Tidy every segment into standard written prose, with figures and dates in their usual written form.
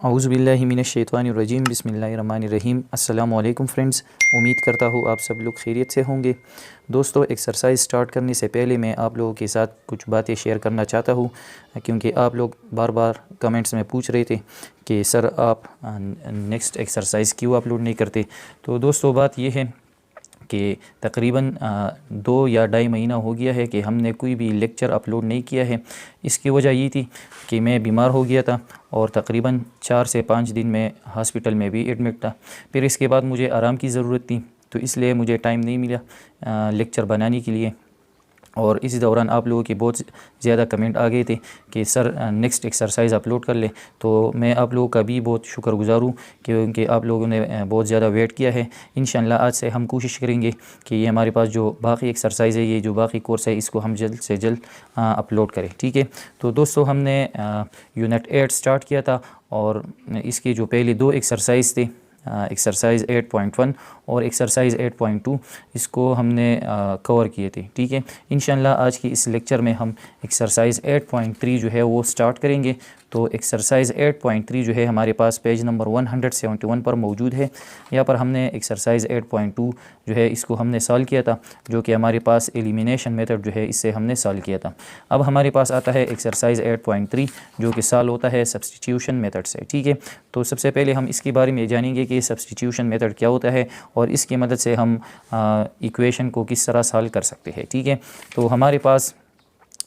औज़ुबिल्लाहि मिनश्शैतानिर्रजीम बिस्मिल्लाहिर्रहमानिर्रहीम। अस्सलामु अलैकुम फ्रेंड्स, उम्मीद करता हूँ आप सब लोग खैरियत से होंगे। दोस्तों, एक्सरसाइज स्टार्ट करने से पहले मैं आप लोगों के साथ कुछ बातें शेयर करना चाहता हूँ, क्योंकि आप लोग बार बार कमेंट्स में पूछ रहे थे कि सर आप नेक्स्ट एक्सरसाइज क्यों अपलोड नहीं करते। तो दोस्तों, बात यह है कि तकरीबन 2 या 2.5 महीना हो गया है कि हमने कोई भी लेक्चर अपलोड नहीं किया है। इसकी वजह ये थी कि मैं बीमार हो गया था और तकरीबन 4 से 5 दिन में हॉस्पिटल में भी एडमिट था। फिर इसके बाद मुझे आराम की ज़रूरत थी, तो इसलिए मुझे टाइम नहीं मिला लेक्चर बनाने के लिए। और इसी दौरान आप लोगों के बहुत ज़्यादा कमेंट आ गए थे कि सर नेक्स्ट एक्सरसाइज अपलोड कर ले। तो मैं आप लोगों का भी बहुत शुक्रगुज़ार हूँ क्योंकि आप लोगों ने बहुत ज़्यादा वेट किया है। इंशाल्लाह आज से हम कोशिश करेंगे कि ये हमारे पास जो बाकी एक्सरसाइज है, ये जो बाकी कोर्स है, इसको हम जल्द से जल्द अपलोड करें। ठीक है। तो दोस्तों, हमने यूनिट 8 स्टार्ट किया था और इसके जो पहले 2 एक्सरसाइज थे, एक्सरसाइज 8.1 और एक्सरसाइज 8.2, इसको हमने कवर किए थे। ठीक है। इंशाल्लाह आज की इस लेक्चर में हम एक्सरसाइज 8.3 जो है वो स्टार्ट करेंगे। तो एक्सरसाइज 8.3 जो है हमारे पास पेज नंबर 171 पर मौजूद है। यहाँ पर हमने एक्सरसाइज 8.2 जो है इसको हमने सॉल्व किया था, जो कि हमारे पास एलिमिनेशन मेथड जो है इससे हमने सॉल्व किया था। अब हमारे पास आता है एक्सरसाइज 8.3 जो कि सॉल्व होता है सब्स्टिट्यूशन मेथड से। ठीक है। तो सबसे पहले हम इसके बारे में जानेंगे कि सब्स्टिट्यूशन मेथड क्या होता है और इसकी मदद से हम इक्वेशन को किस तरह सॉल्व कर सकते हैं। ठीक है। तो हमारे पास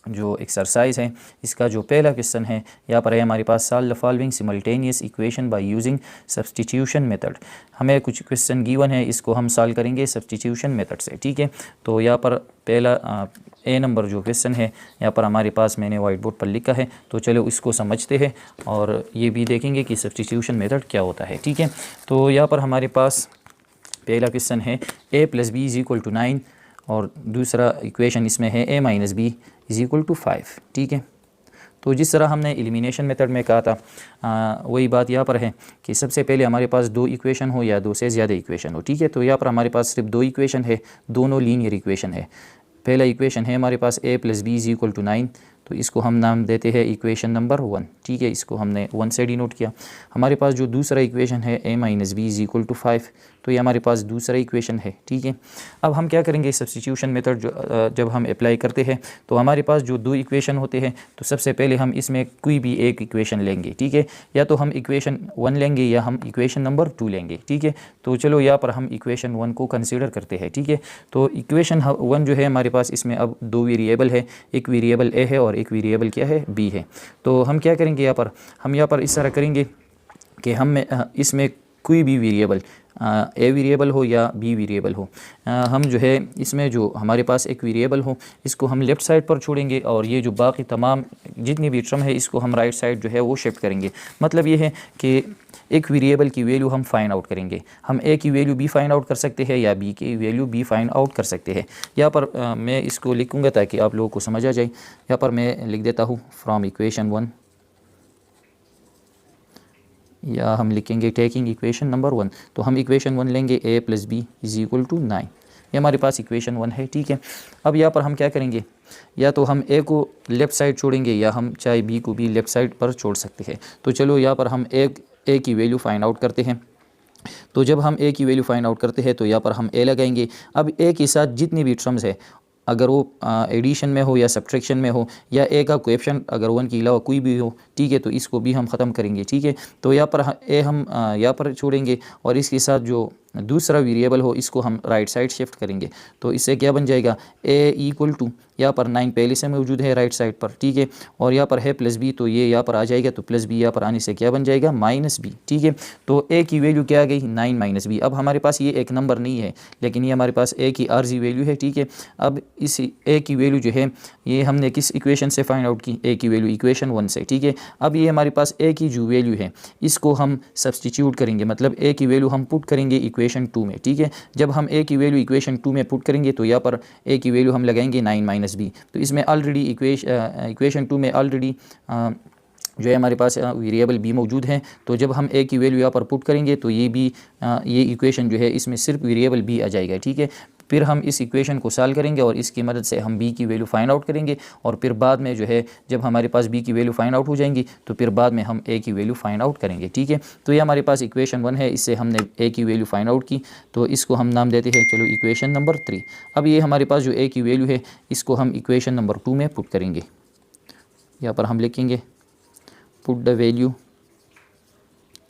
जो एक्सरसाइज है, इसका जो पहला क्वेश्चन है यहाँ पर है हमारे पास, solve the following simultaneous equation by using substitution method. हमें कुछ क्वेश्चन गिवन है, इसको हम सॉल्व करेंगे सब्स्टिट्यूशन मेथड से। ठीक है। तो यहाँ पर पहला ए नंबर जो क्वेश्चन है यहाँ पर हमारे पास मैंने वाइट बोर्ड पर लिखा है, तो चलो इसको समझते हैं और ये भी देखेंगे कि सब्स्टिट्यूशन मेथड क्या होता है। ठीक है। तो यहाँ पर हमारे पास पहला क्वेश्चन है a + b = 9 और दूसरा इक्वेशन इसमें है a - b = 5। ठीक है। तो जिस तरह हमने एलिमिनेशन मेथड में कहा था वही बात यहाँ पर है कि सबसे पहले हमारे पास 2 इक्वेशन हो या 2 से ज़्यादा इक्वेशन हो। ठीक है। तो यहाँ पर हमारे पास सिर्फ 2 इक्वेशन है, दोनों लीनियर इक्वेशन है। पहला इक्वेशन है हमारे पास a + b = 9, तो इसको हम नाम देते हैं इक्वेशन नंबर 1। ठीक है। इसको हमने 1 से डिनोट किया। हमारे पास जो दूसरा इक्वेशन है a - b = 5, तो ये हमारे पास दूसरा इक्वेशन है। ठीक है। अब हम क्या करेंगे, सब्स्टिट्यूशन मेथड जब हम अप्लाई करते हैं तो हमारे पास जो 2 इक्वेशन होते हैं, तो सबसे पहले हम इसमें कोई भी एक इक्वेशन लेंगे। ठीक है। या तो हम इक्वेशन 1 लेंगे या हम इक्वेशन नंबर 2 लेंगे। ठीक है। तो चलो यहाँ पर हम इक्वेशन 1 को कंसिडर करते हैं। ठीक है। तो इक्वेशन 1 जो है हमारे पास, इसमें अब 2 वेरिएबल है, एक वेरिएबल a है और एक वेरिएबल क्या है, b है। तो हम क्या करेंगे यहाँ पर, हम यहाँ पर इस तरह करेंगे कि हम इसमें कोई भी वेरिएबल ए वेरिएबल हो या बी वेरिएबल हो, हम जो है इसमें जो हमारे पास एक वेरिएबल हो इसको हम लेफ़्ट साइड पर छोड़ेंगे और ये जो बाकी तमाम जितनी भी टर्म है इसको हम राइट साइड जो है वो शिफ्ट करेंगे। मतलब ये है कि एक वेरिएबल की वैल्यू हम फाइंड आउट करेंगे। हम ए की वैल्यू बी फाइंड आउट कर सकते हैं या बी की वैल्यू बी फाइंड आउट कर सकते हैं। यहाँ पर मैं इसको लिखूँगा ताकि आप लोगों को समझ आ जाए। यहाँ पर मैं लिख देता हूँ फ्रॉम इक्वेशन 1, या हम लिखेंगे टेकिंग इक्वेशन नंबर 1। तो हम इक्वेशन 1 लेंगे a + b = 9। ये हमारे पास इक्वेशन 1 है। ठीक है। अब यहाँ पर हम क्या करेंगे, या तो हम a को लेफ़्ट साइड छोड़ेंगे या हम चाहे b को भी लेफ़्ट साइड पर छोड़ सकते हैं। तो चलो यहाँ पर हम a की वैल्यू फाइंड आउट करते हैं। तो जब हम a की वैल्यू फाइंड आउट करते हैं तो यहाँ पर हम a लगाएंगे। अब a के साथ जितनी भी टर्म्स है, अगर वो एडिशन में हो या सब्ट्रैक्शन में हो या ए का कोएफिशिएंट अगर 1 के अलावा कोई भी हो, ठीक है, तो इसको भी हम ख़त्म करेंगे। ठीक है। तो यहाँ पर ए हम यहाँ पर छोड़ेंगे और इसके साथ जो दूसरा वेरिएबल हो इसको हम राइट साइड शिफ्ट करेंगे। तो इससे क्या बन जाएगा, a = यहाँ पर 9 पहले से मौजूद है राइट साइड पर। ठीक है। और यहाँ पर है +b, तो ये यहाँ पर आ जाएगा, तो +b यहाँ पर आने से क्या बन जाएगा, -b। ठीक है। तो a की वैल्यू क्या आ गई, 9 - b। अब हमारे पास ये एक नंबर नहीं है, लेकिन ये हमारे पास a की आर्जी वैल्यू है। ठीक है। अब इस a की वैल्यू जो है ये हमने किस इक्वेशन से फाइंड आउट की, a की वैल्यू इक्वेशन 1 से। ठीक है। अब ये हमारे पास a की जो वैल्यू है इसको हम सब्स्टिट्यूट करेंगे, मतलब a की वैल्यू हम पुट करेंगे इक्वेशन 2 में। ठीक है। जब हम a की वैल्यू इक्वेशन 2 में पुट करेंगे तो यहाँ पर a की वैल्यू हम लगाएंगे 9 - b। तो इसमें ऑलरेडी इक्वेशन 2 में ऑलरेडी जो है हमारे पास वेरिएबल b मौजूद है। तो जब हम a की वैल्यू यहाँ पर पुट करेंगे तो ये इक्वेशन जो है इसमें सिर्फ वेरिएबल b आ जाएगा। ठीक है। फिर हम इस इक्वेशन को सॉल्व करेंगे और इसकी मदद से हम b की वैल्यू फाइंड आउट करेंगे और फिर बाद में जो है जब हमारे पास b की वैल्यू फाइंड आउट हो जाएंगी तो फिर बाद में हम a की वैल्यू फाइंड आउट करेंगे। ठीक है, तो ये हमारे पास इक्वेशन 1 है, इससे हमने a की वैल्यू फाइंड आउट की, तो इसको हम नाम देते हैं चलो इक्वेशन नंबर 3। अब ये हमारे पास जो a की वैल्यू है इसको हम इक्वेशन नंबर 2 में पुट करेंगे। यहाँ पर हम लिखेंगे put the value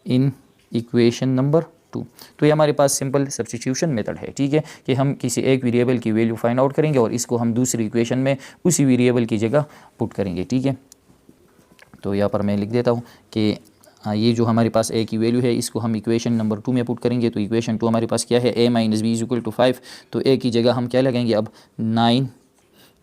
in equation number 2। तो ये हमारे पास सिंपल सब्स्टिट्यूशन मेथड है। ठीक है, कि हम किसी एक वेरिएबल की वैल्यू फाइंड आउट करेंगे और इसको हम दूसरी इक्वेशन में उसी वेरिएबल की जगह पुट करेंगे। ठीक है, तो यहाँ पर मैं लिख देता हूँ कि ये जो हमारे पास a की वैल्यू है इसको हम इक्वेशन नंबर 2 में पुट करेंगे। तो इक्वेशन 2 हमारे पास क्या है, a minus B is equal to 5। तो a की जगह हम क्या लगाएंगे अब 9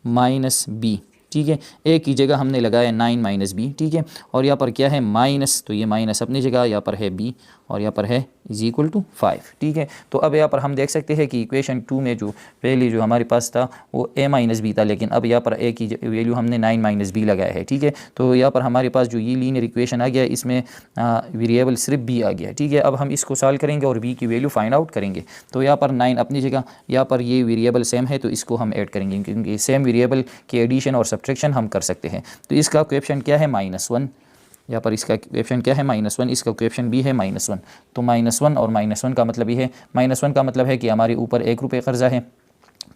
माइनस बी। ठीक है, a की जगह हमने लगाया 9 माइनस बी। ठीक है, और यहाँ पर क्या है माइनस, तो ये माइनस अपनी जगह, यहाँ पर है b और यहाँ पर है इज इक्वल टू 5। ठीक है, तो अब यहाँ पर हम देख सकते हैं कि इक्वेशन 2 में जो पहले जो हमारे पास था वो a माइनस बी था, लेकिन अब यहाँ पर a की वैल्यू हमने 9 माइनस बी लगाया है। ठीक है, तो यहाँ पर हमारे पास जो ये लीनियर इक्वेशन आ गया इसमें वेरिएबल सिर्फ b आ गया। ठीक है, अब हम इसको सॉल्व करेंगे और b की वैल्यू फाइंड आउट करेंगे। तो यहाँ पर 9 अपनी जगह, यहाँ पर ये वेरिएबल सेम है तो इसको हम ऐड करेंगे, क्योंकि सेम वेरिएबल के एडिशन और सब्ट्रैक्शन हम कर सकते हैं। तो इसका कोएफिशिएंट क्या है -1, यहाँ पर इसका कोएफिशिएंट क्या है -1, इसका कोएफिशिएंट भी है -1। तो -1 और -1 का मतलब ये है, -1 का मतलब है कि हमारे ऊपर 1 रुपये कर्जा है,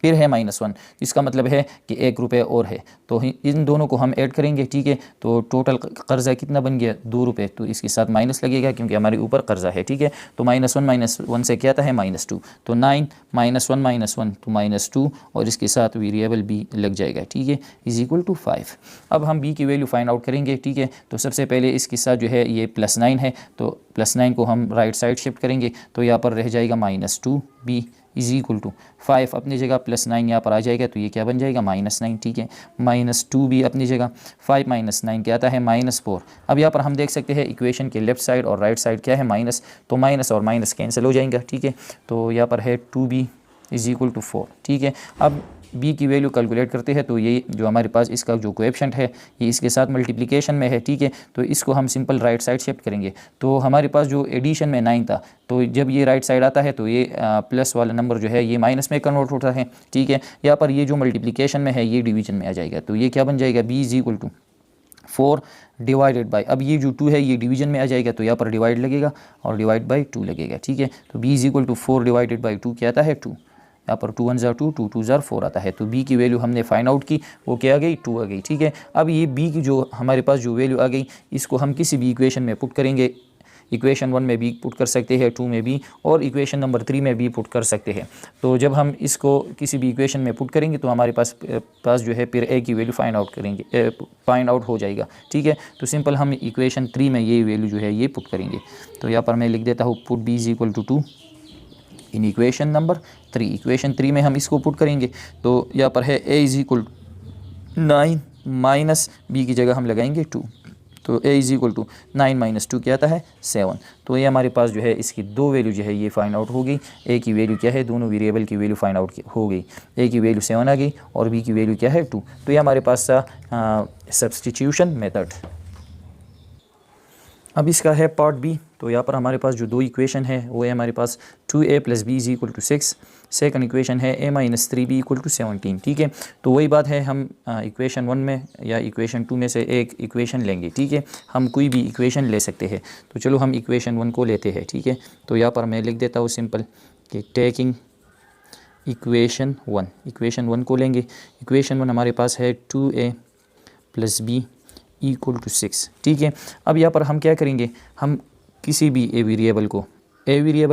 फिर है -1, इसका मतलब है कि 1 रुपये और है, तो इन दोनों को हम ऐड करेंगे। ठीक है, तो टोटल कर्जा कितना बन गया 2 रुपये, तो इसके साथ माइनस लगेगा क्योंकि हमारे ऊपर कर्जा है। ठीक है, तो -1 से क्या आता है -2, तो 9 -1 तो -2 और इसके साथ वेरिएबल b लग जाएगा। ठीक है, इज इक्वल टू 5। अब हम b की वैल्यू फाइंड आउट करेंगे। ठीक है, तो सबसे पहले इसके साथ जो है ये +9 है, तो +9 को हम राइट साइड शिफ्ट करेंगे, तो यहाँ पर रह जाएगा -2b इज इक्वल टू 5 अपनी जगह +9 यहाँ पर आ जाएगा, तो ये क्या बन जाएगा -9। ठीक है, -2b अपनी जगह, 5 - 9 क्या आता है -4। अब यहाँ पर हम देख सकते हैं इक्वेशन के लेफ्ट साइड और राइट साइड क्या है माइनस, तो माइनस और माइनस कैंसिल हो जाएगा। ठीक है, तो यहाँ पर है 2b इज इक्वल टू 4। ठीक है, अब b की वैल्यू कैलकुलेट करते हैं, तो ये जो हमारे पास इसका जो कोएफिशिएंट है ये इसके साथ मल्टीप्लिकेशन में है। ठीक है, तो इसको हम सिंपल राइट साइड शिफ्ट करेंगे, तो हमारे पास जो एडिशन में 9 था, तो जब ये राइट साइड आता है तो ये प्लस वाला नंबर जो है ये माइनस में कन्वर्ट होता है। ठीक है, यहाँ पर ये जो मल्टीप्लिकेशन में है ये डिवीजन में आ जाएगा, तो ये क्या बन जाएगा b is equal to 4 divided by, अब ये जो 2 है ये डिवीजन में आ जाएगा, तो यहाँ पर डिवाइड लगेगा और डिवाइड बाई 2 लगेगा। ठीक है, तो b is equal to 4 divided by 2 क्या आता है 2, यहाँ पर 2 1 2 2 2 4 आता है, तो b की वैल्यू हमने फाइंड आउट की, वो क्या आ गई 2 आ गई। ठीक है, अब ये b की जो हमारे पास जो वैल्यू आ गई इसको हम किसी भी इक्वेशन में पुट करेंगे। इक्वेशन 1 में b पुट कर सकते हैं, 2 में b, और इक्वेशन नंबर 3 में b पुट कर सकते हैं। तो जब हम इसको किसी भी इक्वेशन में पुट करेंगे तो हमारे पास जो है फिर a की वैल्यू फाइंड आउट करेंगे, फाइंड आउट हो जाएगा। ठीक है, तो सिंपल हम इक्वेशन 3 में ये वैल्यू जो है ये पुट करेंगे। तो यहाँ पर मैं लिख देता हूँ put b is equal to 2 in equation number 3। Equation 3 में हम इसको पुट करेंगे, तो यहाँ पर है a is equal 9 minus b की जगह हम लगाएंगे 2, तो a is equal to 9 minus 2 क्या आता है 7। तो ये हमारे पास जो है इसकी दो वैल्यू जो है ये फाइंड आउट हो गई। a की वैल्यू क्या है, दोनों वेरिएबल की वैल्यू फाइंड आउट हो गई, a की वैल्यू 7 आ गई और b की वैल्यू क्या है 2। तो ये हमारे पास सब्स्टिट्यूशन मेथड। अब इसका है पार्ट बी, तो यहाँ पर हमारे पास जो दो इक्वेशन है वो है हमारे पास 2a + b is equal to 6, second equation है a - 3b इक्वल टू 17। ठीक है, तो वही बात है, हम इक्वेशन 1 में या इक्वेशन 2 में से एक इक्वेशन लेंगे। ठीक है, हम कोई भी इक्वेशन ले सकते हैं, तो चलो हम इक्वेशन 1 को लेते हैं। ठीक है, तो यहाँ पर मैं लिख देता हूँ सिंपल कि टेकिंग इक्वेशन 1 को लेंगे। इक्वेशन 1 हमारे पास है 2a + b इक्वल टू 6। ठीक है, अब यहाँ पर हम क्या करेंगे, हम किसी भी ए वेरिएबल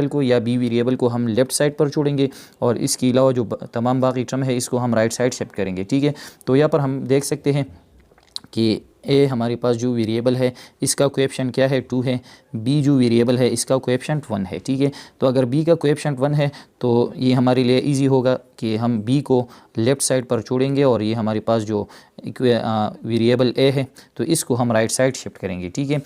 को या बी वेरिएबल को हम लेफ़्ट साइड पर छोड़ेंगे और इसके अलावा जो तमाम बाकी टर्म है इसको हम राइट साइड शिफ्ट करेंगे। ठीक है, तो यहाँ पर हम देख सकते हैं कि ए हमारे पास जो वेरिएबल है इसका कोएफिशिएंट क्या है 2 है, बी जो वेरिएबल है इसका कोएफिशिएंट 1 है। ठीक है, तो अगर बी का कोएफिशिएंट 1 है तो ये हमारे लिए इजी होगा कि हम बी को लेफ़्ट साइड पर छोड़ेंगे और ये हमारे पास जो वेरिएबल ए है तो इसको हम राइट साइड शिफ्ट करेंगे। ठीक है,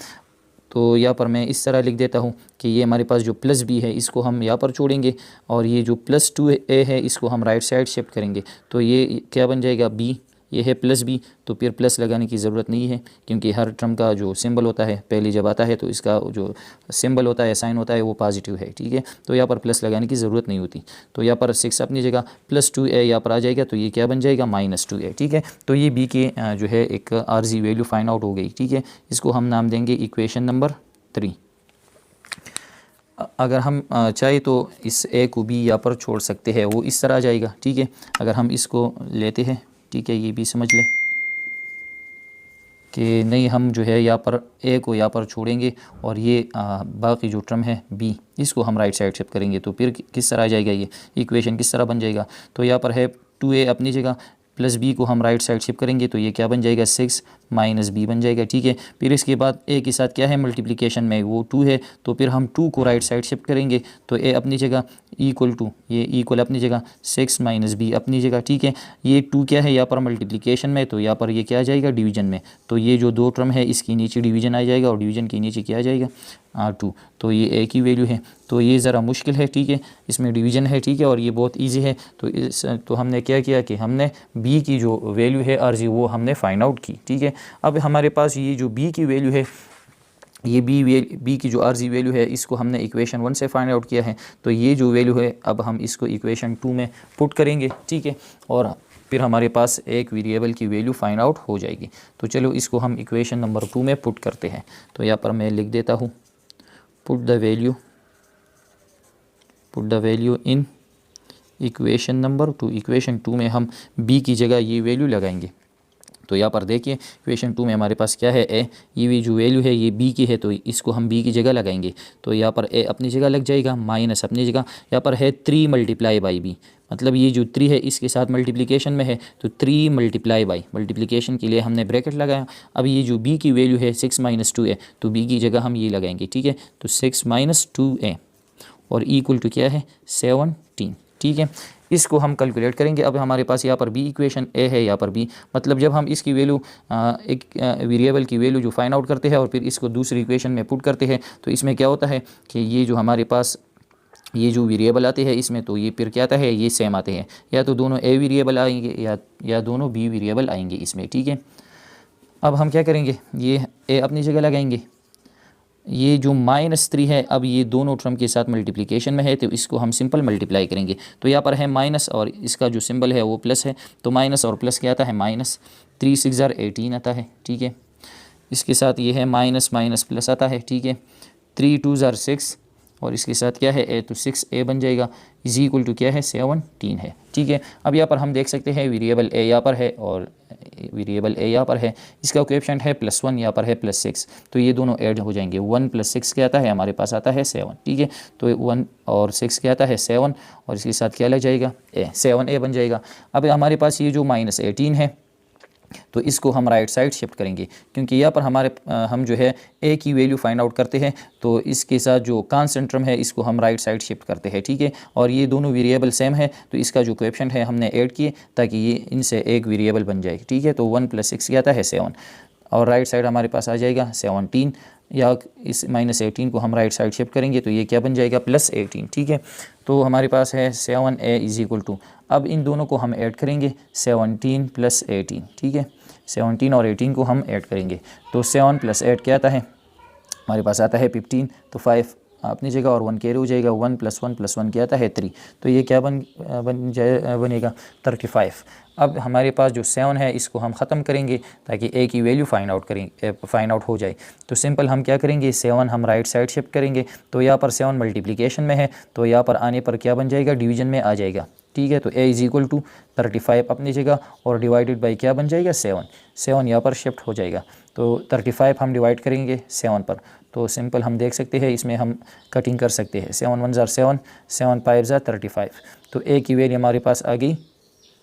तो यहाँ पर मैं इस तरह लिख देता हूँ कि ये हमारे पास जो प्लस बी है इसको हम यहाँ पर छोड़ेंगे और ये जो +2a है इसको हम राइट साइड शिफ्ट करेंगे, तो ये क्या बन जाएगा b ये है प्लस बी, तो फिर प्लस लगाने की ज़रूरत नहीं है क्योंकि हर टर्म का जो सिंबल होता है पहले जब आता है तो इसका जो सिंबल होता है, साइन होता है, वो पॉजिटिव है, ठीक है। तो यहाँ पर प्लस लगाने की ज़रूरत नहीं होती। तो यहाँ पर 6 अपनी जगह प्लस 2a यहाँ पर आ जाएगा, तो ये क्या बन जाएगा -2a, ठीक है। तो ये बी के जो है एक आर्जी वैल्यू फाइंड आउट हो गई, ठीक है। इसको हम नाम देंगे इक्वेशन नंबर 3। अगर हम चाहे तो इस ए को भी यहाँ पर छोड़ सकते हैं, वो इस तरह आ जाएगा, ठीक है। अगर हम इसको लेते हैं, ठीक है, ये भी समझ लें कि नहीं, हम जो है यहाँ पर ए को यहाँ पर छोड़ेंगे और ये बाकी जो टर्म है बी, इसको हम राइट साइड शिफ्ट करेंगे, तो फिर किस तरह आ जाएगा, ये इक्वेशन किस तरह बन जाएगा। तो यहाँ पर है 2a अपनी जगह, प्लस बी को हम राइट साइड शिफ्ट करेंगे, तो ये क्या बन जाएगा, 6 - b बन जाएगा, ठीक है। फिर इसके बाद ए के साथ क्या है मल्टीप्लिकेशन में, वो 2 है, तो फिर हम 2 को राइट साइड शिफ्ट करेंगे, तो ए अपनी जगह इक्वल टू, ये इक्वल अपनी जगह 6 - b अपनी जगह, ठीक है। ये 2 क्या है यहाँ पर मल्टीप्लिकेशन में, तो यहाँ पर ये क्या आ जाएगा डिवीजन में, तो ये जो 2 टर्म है इसकी नीचे डिवीजन आ जाएगा और डिवीजन के नीचे क्या आ जाएगा R2, तो ये ए की वैल्यू है। तो ये ज़रा मुश्किल है, ठीक है, इसमें डिवीजन है, ठीक है, और ये बहुत इजी है। तो हमने क्या किया कि हमने बी की जो वैल्यू है आरजी वो हमने फाइंड आउट की, ठीक है। अब हमारे पास ये जो बी की वैल्यू है, ये बी की जो आरजी वैल्यू है, इसको हमने इक्वेशन 1 से फाइंड आउट किया है, तो ये जो वैल्यू है अब हम इसको इक्वेशन 2 में पुट करेंगे, ठीक है, और फिर हमारे पास एक वेरिएबल की वैल्यू फाइंड आउट हो जाएगी। तो चलो इसको हम इक्वेशन नंबर 2 में पुट करते हैं। तो यहाँ पर मैं लिख देता हूँ put the value in equation number 2। Equation 2 में हम बी की जगह ये वैल्यू लगाएंगे। तो यहाँ पर देखिए इक्वेशन 2 में हमारे पास क्या है, ए, ये जो वैल्यू है ये बी की है, तो इसको हम बी की जगह लगाएंगे। तो यहाँ पर ए अपनी जगह लग जाएगा, माइनस अपनी जगह, यहाँ पर है 3 × b, मतलब ये जो 3 है इसके साथ मल्टीप्लिकेशन में है, तो 3 × मल्टीप्लिकेशन के लिए हमने ब्रैकेट लगाया। अब ये जो b की वैल्यू है 6 - 2a, तो b की जगह हम ये लगाएंगे, ठीक है। तो 6 - 2a और इक्वल टू क्या है 17, ठीक है। इसको हम कैलकुलेट करेंगे। अब हमारे पास यहाँ पर बी इक्वेशन ए है, यहाँ पर बी, मतलब जब हम इसकी वैल्यू एक वेरिएबल की वैल्यू जो फाइंड आउट करते हैं और फिर इसको दूसरी इक्वेशन में पुट करते हैं, तो इसमें क्या होता है कि ये जो हमारे पास ये जो वेरिएबल आते हैं इसमें, तो ये फिर क्या आता है, ये सेम आते हैं, या तो दोनों ए वेरिएबल आएंगे या दोनों बी वेरिएबल आएंगे इसमें, ठीक है। अब हम क्या करेंगे, ये ए अपनी जगह लगाएंगे, ये जो -3 है, अब ये दोनों टर्म के साथ मल्टीप्लिकेशन में है, तो इसको हम सिंपल मल्टीप्लाई करेंगे। तो यहाँ पर है माइनस और इसका जो सिंबल है वो प्लस है, तो माइनस और प्लस क्या आता है, -3 × 6 = 18 आता है, ठीक है। इसके साथ ये है माइनस प्लस आता है, ठीक है। 3 × 2 = 6 और इसके साथ क्या है ए, तो 6a बन जाएगा, इज इक्वल टू क्या है 17 है, ठीक है। अब यहाँ पर हम देख सकते हैं वेरिएबल ए यहाँ पर है और वेरिएबल ए यहाँ पर है, इसका कोएफिशिएंट है +1, यहाँ पर है +6, तो ये दोनों ऐड हो जाएंगे। 1 + 6 क्या आता है, हमारे पास आता है 7, ठीक है। तो 1 और 6 क्या आता है 7 और इसके साथ क्या लग जाएगा ए, 7a बन जाएगा। अब हमारे पास ये जो -18 है, तो इसको हम राइट साइड शिफ्ट करेंगे, क्योंकि यहाँ पर हम जो है ए की वैल्यू फाइंड आउट करते हैं, तो इसके साथ जो कांस्टेंट टर्म है इसको हम राइट साइड शिफ्ट करते हैं, ठीक है। और ये दोनों वेरिएबल सेम है, तो इसका जो कोएफिशिएंट है हमने ऐड किए ताकि ये इनसे एक वेरिएबल बन जाए, ठीक है। तो 1 + 6 क्या आता है 7 और राइट साइड हमारे पास आ जाएगा 17, या इस -18 को हम राइट साइड शिफ्ट करेंगे तो ये क्या बन जाएगा +18, ठीक है। तो हमारे पास है 7a = 2। अब इन दोनों को हम ऐड करेंगे 17 + 18, ठीक है। 17 और 18 को हम ऐड करेंगे, तो 7 + 8 क्या आता है, हमारे पास आता है 15, तो 5 अपनी जगह और 1 कैरी हो जाएगा, 1 + 1 + 1 क्या आता है 3, तो ये क्या बनेगा 35। अब हमारे पास जो 7 है इसको हम ख़त्म करेंगे ताकि ए की वैल्यू फाइंड आउट हो जाए। तो सिंपल हम क्या करेंगे, 7 हम राइट साइड शिफ्ट करेंगे, तो यहाँ पर 7 मल्टीप्लिकेशन में है, तो यहाँ पर आने पर क्या बन जाएगा, डिवीजन में आ जाएगा, ठीक है। तो a = 35 अपनी जगह और डिवाइडेड बाई क्या बन जाएगा 7 यहाँ पर शिफ्ट हो जाएगा। तो 35 हम डिवाइड करेंगे 7 पर, तो सिंपल हम देख सकते हैं इसमें हम कटिंग कर सकते हैं, 7 × 1 = 7, 7 × 5 = 35, तो a की वैल्यू हमारे पास आ गई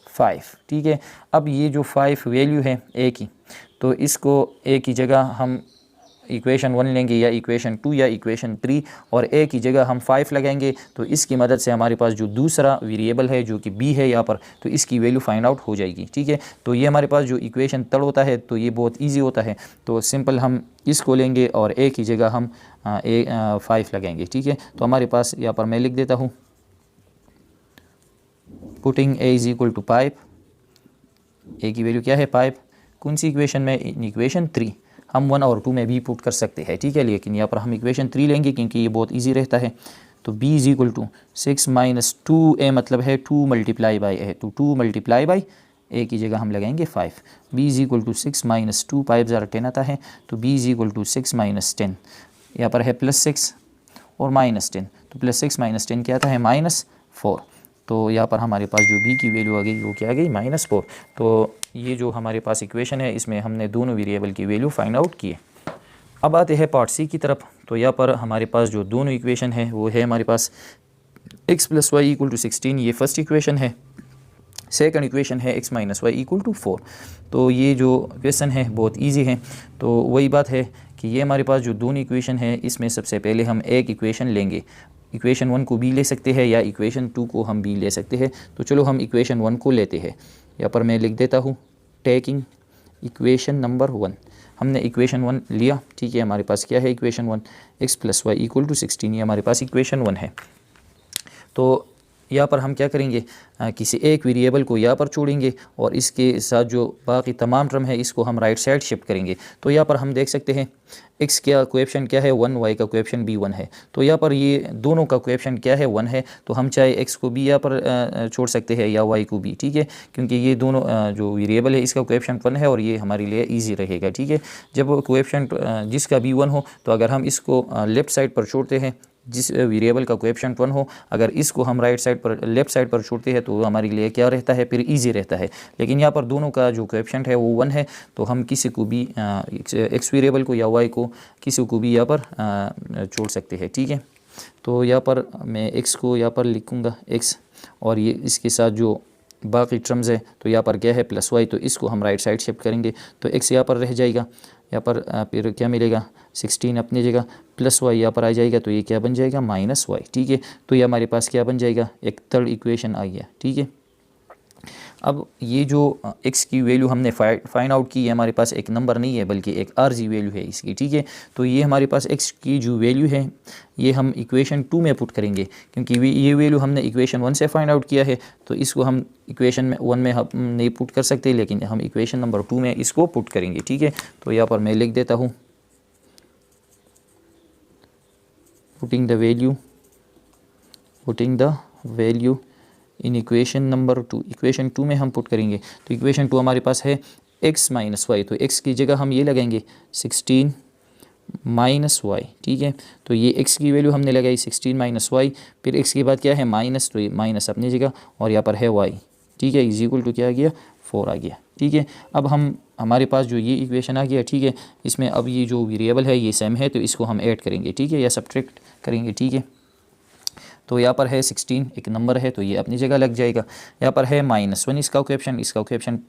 5, ठीक है। अब ये जो 5 वैल्यू है a की, तो इसको a की जगह हम इक्वेशन 1 लेंगे या इक्वेशन 2 या इक्वेशन 3 और a की जगह हम 5 लगाएंगे, तो इसकी मदद से हमारे पास जो दूसरा वेरिएबल है जो कि b है यहाँ पर, तो इसकी वैल्यू फाइंड आउट हो जाएगी, ठीक है। तो ये हमारे पास जो इक्वेशन तड़ होता है तो ये बहुत इजी होता है, तो सिंपल हम इसको लेंगे और a की जगह हम 5 लगाएंगे, ठीक है। तो हमारे पास यहाँ पर मैं लिख देता हूँ पुटिंग a = 5, ए की वैल्यू क्या है 5, कौन सी इक्वेशन में, इन इक्वेशन 3। हम 1 और 2 में भी पुट कर सकते हैं, ठीक है, लेकिन यहाँ पर हम इक्वेशन 3 लेंगे क्योंकि ये बहुत ईजी रहता है। तो b is equal to 6 minus 2a मतलब है 2 मल्टीप्लाई बाई a, तो 2 मल्टीप्लाई बाई a की जगह हम लगाएंगे 5। b is equal to 6 minus 2, 5 ज़रा 10 आता है, तो b is equal to 6 minus 10, यहाँ पर है +6 और -10, तो +6 माइनस 10 क्या आता है -4। तो यहाँ पर हमारे पास जो b की वैल्यू आ गई वो क्या आ गई -4। तो ये जो हमारे पास इक्वेशन है इसमें हमने दोनों वेरिएबल की वैल्यू फाइंड आउट किए। अब आते हैं पार्ट सी की तरफ। तो यहाँ पर हमारे पास जो दोनों इक्वेशन है वो है हमारे पास x plus Y equal to 16, ये फर्स्ट इक्वेशन है। सेकंड इक्वेशन है x minus Y equal to 4। तो ये जो क्वेश्चन है बहुत इजी है। तो वही बात है कि ये हमारे पास जो दोनों इक्वेशन है इसमें सबसे पहले हम एक इक्वेशन लेंगे, इक्वेशन 1 को भी ले सकते हैं या इक्वेशन 2 को हम भी ले सकते हैं। तो चलो हम इक्वेशन 1 को लेते हैं। यहाँ पर मैं लिख देता हूँ टेकिंग इक्वेशन नंबर 1। हमने इक्वेशन 1 लिया, ठीक है। हमारे पास क्या है equation 1, x plus Y equal to 16, ये हमारे पास इक्वेशन 1 है। तो यहाँ पर हम क्या करेंगे, किसी एक वेरिएबल को यहाँ पर छोड़ेंगे और इसके साथ जो बाकी तमाम टर्म है इसको हम राइट साइड शिफ्ट करेंगे। तो यहाँ पर हम देख सकते हैं x का कोएफिशिएंट क्या है 1, y का कोएफिशिएंट भी 1 है। तो यहाँ पर ये दोनों का कोएफिशिएंट क्या है 1 है, तो हम चाहे x को भी यहाँ पर छोड़ सकते हैं या y को भी, ठीक है, क्योंकि ये दोनों जो वेरिएबल है इसका कोएफिशिएंट 1 है और ये हमारे लिए ईजी रहेगा, ठीक है। जब कोएफिशिएंट जिसका भी 1 हो तो अगर हम इसको लेफ़्ट साइड पर छोड़ते हैं, जिस वेरिएबल का कोएफिशिएंट 1 हो, अगर इसको हम राइट साइड पर लेफ़्ट साइड पर छोड़ते हैं तो हमारे लिए क्या रहता है फिर इजी रहता है। लेकिन यहाँ पर दोनों का जो कोएफिशिएंट है वो 1 है, तो हम किसी को भी एक्स वेरिएबल को या वाई को किसी को भी यहाँ पर छोड़ सकते हैं, ठीक है। तो यहाँ पर मैं एक्स को यहाँ पर लिखूँगा एक्स, और ये इसके साथ जो बाकी टर्म्स है तो यहाँ पर क्या है प्लस वाई, तो इसको हम राइट साइड शिफ्ट करेंगे तो एक्स यहाँ पर रह जाएगा, यहाँ पर फिर क्या मिलेगा 16 अपनी जगह, प्लस वाई यहाँ पर आ जाएगा, तो ये क्या बन जाएगा माइनस वाई, ठीक है। तो ये हमारे पास क्या बन जाएगा, एक थर्ड इक्वेशन आ गया, ठीक है। अब ये जो x की वैल्यू हमने फाइंड आउट की है, हमारे पास एक नंबर नहीं है बल्कि एक आरजी वैल्यू है इसकी, ठीक है। तो ये हमारे पास x की जो वैल्यू है ये हम इक्वेशन 2 में पुट करेंगे, क्योंकि ये वैल्यू हमने इक्वेशन 1 से फाइंड आउट किया है, तो इसको हम इक्वेशन 1 में हम नहीं पुट कर सकते, लेकिन हम इक्वेशन नंबर 2 में इसको पुट करेंगे, ठीक है। तो यहाँ पर मैं लिख देता हूँ putting the value in equation number 2, equation 2 में हम पुट करेंगे। तो इक्वेशन 2 हमारे पास है x माइनस वाई, तो x की जगह हम ये लगाएंगे 16 माइनस वाई, ठीक है। तो ये x की वैल्यू हमने लगाई 16 माइनस वाई, फिर x के बाद क्या है माइनस, तो ये माइनस अपनी जगह और यहाँ पर है y, ठीक है, इज इक्वल टू क्या आ गया 4 आ गया, ठीक है। अब हमारे पास जो ये इक्वेशन आ गया, ठीक है, इसमें अब ये जो वेरिएबल है ये सेम है तो इसको हम ऐड करेंगे, ठीक है, या सब्ट्रैक्ट करेंगे, ठीक है। तो यहाँ पर है 16 एक नंबर है तो ये अपनी जगह लग जाएगा। यहाँ पर है -1 इसका कोएफिशिएंट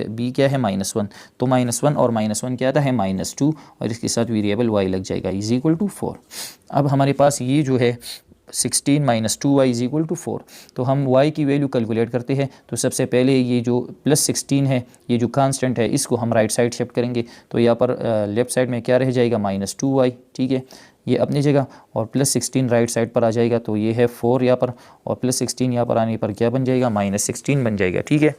b क्या है -1, तो -1 और -1 क्या आता है -2 और इसके साथ वेरिएबल y लग जाएगा इज इक्वल टू 4। अब हमारे पास ये जो है 16 minus 2y is equal to 4, तो हम y की वैल्यू कैलकुलेट करते हैं। तो सबसे पहले ये जो +16 है, ये जो कांस्टेंट है, इसको हम राइट साइड शिफ्ट करेंगे। तो यहाँ पर लेफ़्ट साइड में क्या रह जाएगा -2y, ठीक है, ये अपनी जगह, और +16 राइट साइड पर आ जाएगा, तो ये है 4 यहाँ पर, और +16 यहाँ पर आने पर क्या बन जाएगा -16 बन जाएगा, ठीक है।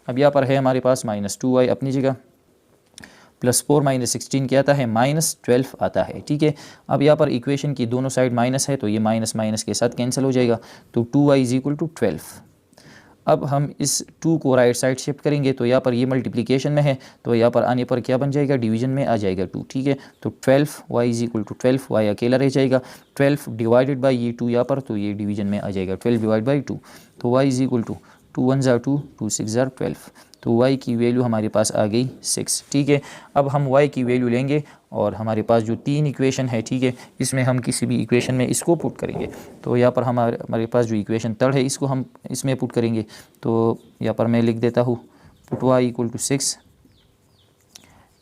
अब यहाँ पर है हमारे पास -2y अपनी जगह, +4 -16 क्या आता है -12 आता है, ठीक है। अब यहाँ पर इक्वेशन की दोनों साइड माइनस है तो ये माइनस माइनस के साथ कैंसिल हो जाएगा, तो 2y इज इक्वल टू 12। अब हम इस 2 को राइट साइड शिफ्ट करेंगे, तो यहाँ पर ये मल्टीप्लिकेशन में है तो यहाँ पर आने पर क्या बन जाएगा डिवीजन में आ जाएगा 2, ठीक है। तो 12 y is equal to 12, y अकेला रह जाएगा, 12 डिवाइडेड बाई ये 2 यहाँ पर, तो ये डिवीजन में आ जाएगा 12 डिवाइड बाई 2, तो y इज इक्वल टू 2 1 ज़ा 2, 2 6 ज़ा 12, तो y की वैल्यू हमारे पास आ गई 6, ठीक है। अब हम y की वैल्यू लेंगे और हमारे पास जो 3 इक्वेशन है, ठीक है, इसमें हम किसी भी इक्वेशन में इसको पुट करेंगे। तो यहाँ पर हमारे पास जो इक्वेशन थर्ड है इसको हम इसमें पुट करेंगे। तो यहाँ पर मैं लिख देता हूँ put y equal to 6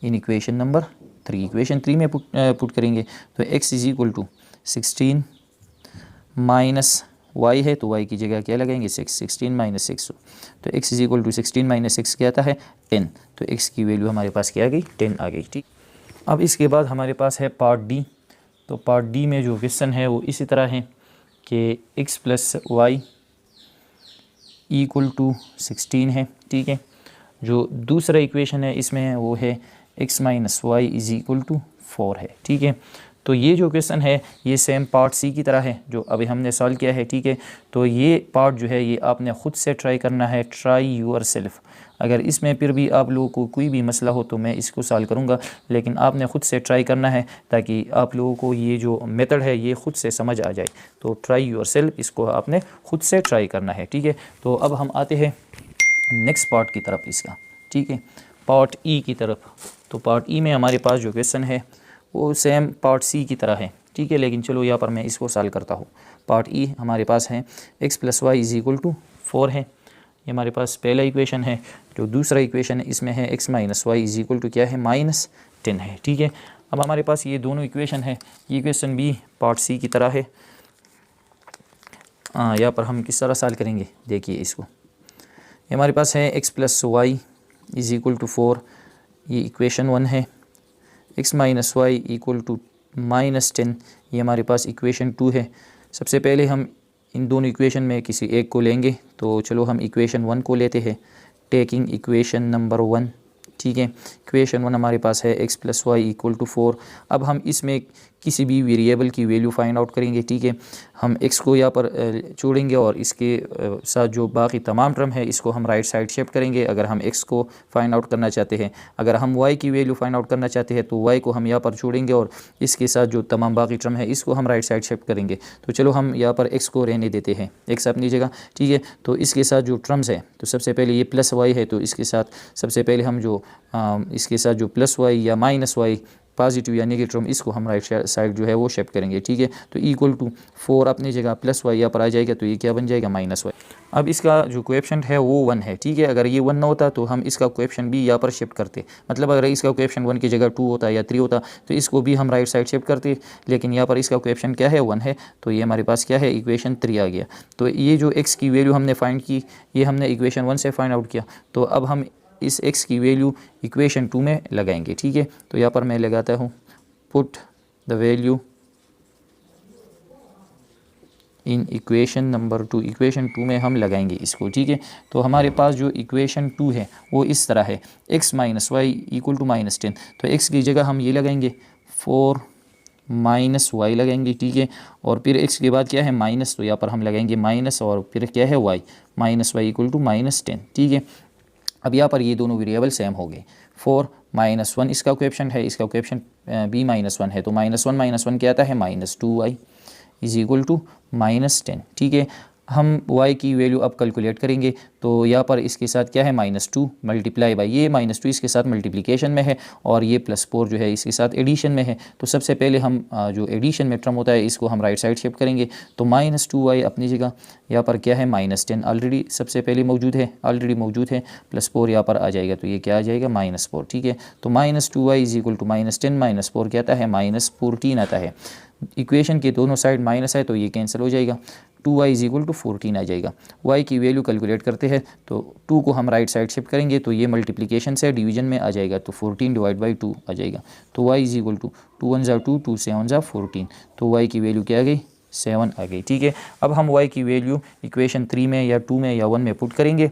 in equation number 3, equation 3 में पुट करेंगे। तो x is equal to 16 minus y है, तो y की जगह क्या लगाएंगे 6, 16 माइनस 6, तो x is equal to 16 minus 6 क्या आता है 10, तो x की वैल्यू हमारे पास क्या आ गई 10 आ गई, ठीक। अब इसके बाद हमारे पास है पार्ट डी। तो पार्ट डी में जो क्वेश्चन है वो इसी तरह है कि x plus Y equal to 16 है, ठीक है। जो दूसरा इक्वेशन है इसमें वो है x minus Y is equal to 4 है। ठीक है, तो ये जो क्वेश्चन है ये सेम पार्ट सी की तरह है जो अभी हमने सॉल्व किया है। ठीक है, तो ये पार्ट जो है ये आपने ख़ुद से ट्राई करना है, ट्राई यूर सेल्फ। अगर इसमें फिर भी आप लोगों को कोई भी मसला हो तो मैं इसको सॉल्व करूँगा, लेकिन आपने ख़ुद से ट्राई करना है ताकि आप लोगों को ये जो मेथड है ये ख़ुद से समझ आ जाए। तो ट्राई यूर सेल्फ, इसको आपने ख़ुद से ट्राई करना है। ठीक है, तो अब हम आते हैं नेक्स्ट पार्ट की तरफ इसका। ठीक है, पार्ट ई की तरफ। तो पार्ट ई में हमारे पास जो क्वेश्चन है वो सेम पार्ट सी की तरह है। ठीक है, लेकिन चलो यहाँ पर मैं इसको सॉल्व करता हूँ। पार्ट ई हमारे पास है x plus Y is equal to 4 है, ये हमारे पास पहला इक्वेशन है। जो दूसरा इक्वेशन है इसमें है x minus Y is equal to क्या है, -10 है। ठीक है, अब हमारे पास ये दोनों इक्वेशन है, ये इक्वेशन भी पार्ट सी की तरह है। यहाँ पर हम किस तरह सॉल्व करेंगे, देखिए इसको। ये हमारे पास है x plus Y is equal to 4, ये इक्वेशन 1 है। x minus Y equal to -10, ये हमारे पास इक्वेशन 2 है। सबसे पहले हम इन दोनों इक्वेशन में किसी एक को लेंगे, तो चलो हम इक्वेशन 1 को लेते हैं, टेकिंग इक्वेशन नंबर 1। ठीक है, इक्वेशन 1 हमारे पास है x plus Y equal to 4। अब हम इसमें किसी भी वेरिएबल की वैल्यू फाइंड आउट करेंगे। ठीक है, हम x को यहाँ पर छोड़ेंगे और इसके साथ जो बाकी तमाम टर्म है इसको हम राइट साइड शिफ्ट करेंगे अगर हम x को फाइंड आउट करना चाहते हैं। अगर हम y की वैल्यू फाइंड आउट करना चाहते हैं तो y को हम यहाँ पर छोड़ेंगे और इसके साथ जो तमाम बाकी टर्म है इसको हम राइट साइड शिफ्ट करेंगे। तो चलो हम यहाँ पर x को रहने देते हैं, x अपनी जगह। ठीक है, तो इसके साथ जो टर्म्स है, तो सबसे पहले ये प्लस y है, तो इसके साथ सबसे पहले हम जो इसके साथ जो प्लस y या माइनस y पॉजिटिव या नेगेटिव टर्म इसको हम राइट साइड जो है वो शिफ्ट करेंगे। ठीक है, तो इक्वल टू 4 अपनी जगह प्लस वाई यहाँ पर आ जाएगा, तो ये क्या बन जाएगा, -y। अब इसका जो कोएफिशिएंट है वो 1 है। ठीक है, अगर ये 1 ना होता तो हम इसका कोएफिशिएंट भी यहाँ पर शिफ्ट करते, मतलब अगर इसका कोएफिशिएंट 1 की जगह 2 होता या 3 होता तो इसको भी हम राइट साइड शिफ्ट करते, लेकिन यहाँ पर इसका कोएफिशिएंट क्या है, 1 है, तो ये हमारे पास क्या है, इक्वेशन 3 आ गया। तो ये जो x की वैल्यू हमने फाइंड की ये हमने इक्वेशन 1 से फाइंड आउट किया, तो अब हम इस x की वैल्यू इक्वेशन 2 में लगाएंगे। ठीक है, तो यहाँ पर मैं लगाता हूँ put the value in equation number 2। Equation 2 में हम लगाएंगे इसको। ठीक है, तो हमारे पास जो इक्वेशन 2 है वो इस तरह है, x minus Y equal to -10। तो x की जगह हम ये लगाएंगे 4 माइनस वाई लगाएंगे। ठीक है, और फिर x के बाद क्या है, माइनस, तो यहाँ पर हम लगाएंगे माइनस और फिर क्या है, y minus Y equal to -10। ठीक है, अब यहाँ पर ये दोनों वेरिएबल सेम हो गए। 4 -1 इसका कोएफिशिएंट है, इसका कोएफिशिएंट b -1 है, तो -1 क्या आता है, -2y इज इक्वल टू -10। ठीक है, हम y की वैल्यू अब कैलकुलेट करेंगे, तो यहाँ पर इसके साथ क्या है, -2 मल्टीप्लाई बाई ये -2 इसके साथ मल्टीप्लिकेशन में है और ये +4 जो है इसके साथ एडिशन में है। तो सबसे पहले हम जो एडिशन में टर्म होता है इसको हम राइट साइड शिफ्ट करेंगे, तो -2y अपनी जगह, यहाँ पर क्या है, -10 ऑलरेडी सबसे पहले मौजूद है, +4 यहाँ पर आ जाएगा, तो ये क्या आ जाएगा, -4। ठीक है, तो -2y इज इक्वल टू -10 -4 क्या आता है, -14 आता है। इक्वेशन के दोनों साइड माइनस है तो ये कैंसिल हो जाएगा, 2y इज इक्वल टू 14 आ जाएगा। y की वैल्यू कैलकुलेट करते हैं, तो 2 को हम राइट साइड शिफ्ट करेंगे तो ये मल्टीप्लिकेशन से डिवीजन में आ जाएगा, तो 14 डिवाइड बाई 2 आ जाएगा। तो y इज इक्वल टू 2 1 2 2 7 14, तो y की वैल्यू क्या आ गई, 7 आ गई। ठीक है, अब हम y की वैल्यू इक्वेशन 3 में या 2 में या 1 में पुट करेंगे,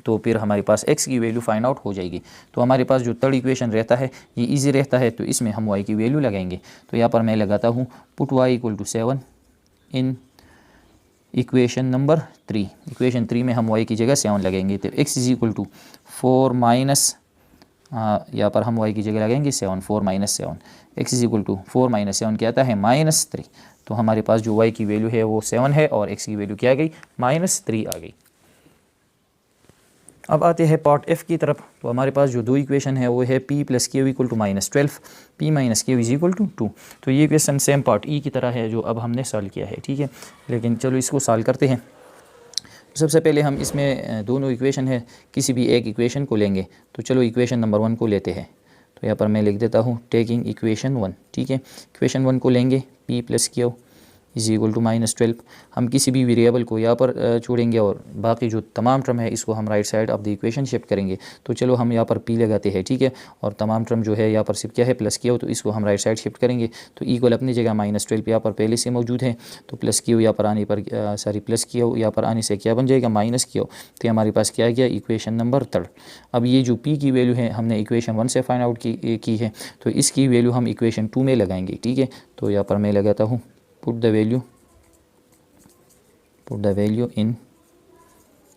तो फिर हमारे पास x की वैल्यू फाइंड आउट हो जाएगी। तो हमारे पास जो थर्ड इक्वेशन रहता है ये इजी रहता है, तो इसमें हम y की वैल्यू लगाएंगे। तो यहाँ पर मैं लगाता हूँ put y equal to 7 in equation number 3। Equation 3 में हम y की जगह 7 लगाएंगे, तो x is equal to 4 minus, यहाँ पर हम y की जगह लगाएंगे 7, 4 minus 7, x is equal to 4 minus 7 क्या आता है, -3। तो हमारे पास जो y की वैल्यू है वो 7 है और x की वैल्यू क्या आ गई, -3 आ गई। अब आते हैं पार्ट एफ की तरफ। तो हमारे पास जो दो इक्वेशन है वो है p plus Q equal to -12, p minus Q is equal to 2। तो ये इक्वेशन सेम पार्ट ई की तरह है जो अब हमने सॉल्व किया है। ठीक है, लेकिन चलो इसको सॉल्व करते हैं। सबसे पहले हम इसमें दोनों इक्वेशन है, किसी भी एक इक्वेशन को लेंगे, तो चलो इक्वेशन नंबर 1 को लेते हैं। तो यहाँ पर मैं लिख देता हूँ टेकिंग इक्वेशन 1। ठीक है, इक्वेशन 1 को लेंगे p plus Q is equal to -12। हम किसी भी वेरिएबल को यहाँ पर छोड़ेंगे और बाकी जो तमाम टर्म है इसको हम right side of the equation shift करेंगे। तो चलो हम यहाँ पर पी लगाते हैं, ठीक है, और तमाम टर्म जो है यहाँ पर सिर्फ क्या है प्लस क्यू, तो इसको हम राइट साइड शिफ्ट करेंगे। तो इक्वल अपनी जगह -12 यहाँ पर पहले से मौजूद है, तो प्लस क्यू यहाँ पर आने पर प्लस क्यू यहाँ पर आने से क्या बन जाएगा माइनस क्यू। तो हमारे पास क्या गया इक्वेशन नंबर 3। अब ये जो पी की वैल्यू है हमने इक्वेशन 1 से फाइंड आउट की है, तो इसकी वैल्यू हम इक्वेशन 2 में लगाएंगे, ठीक है। तो यहाँ पर मैं लगाता हूँ put the value in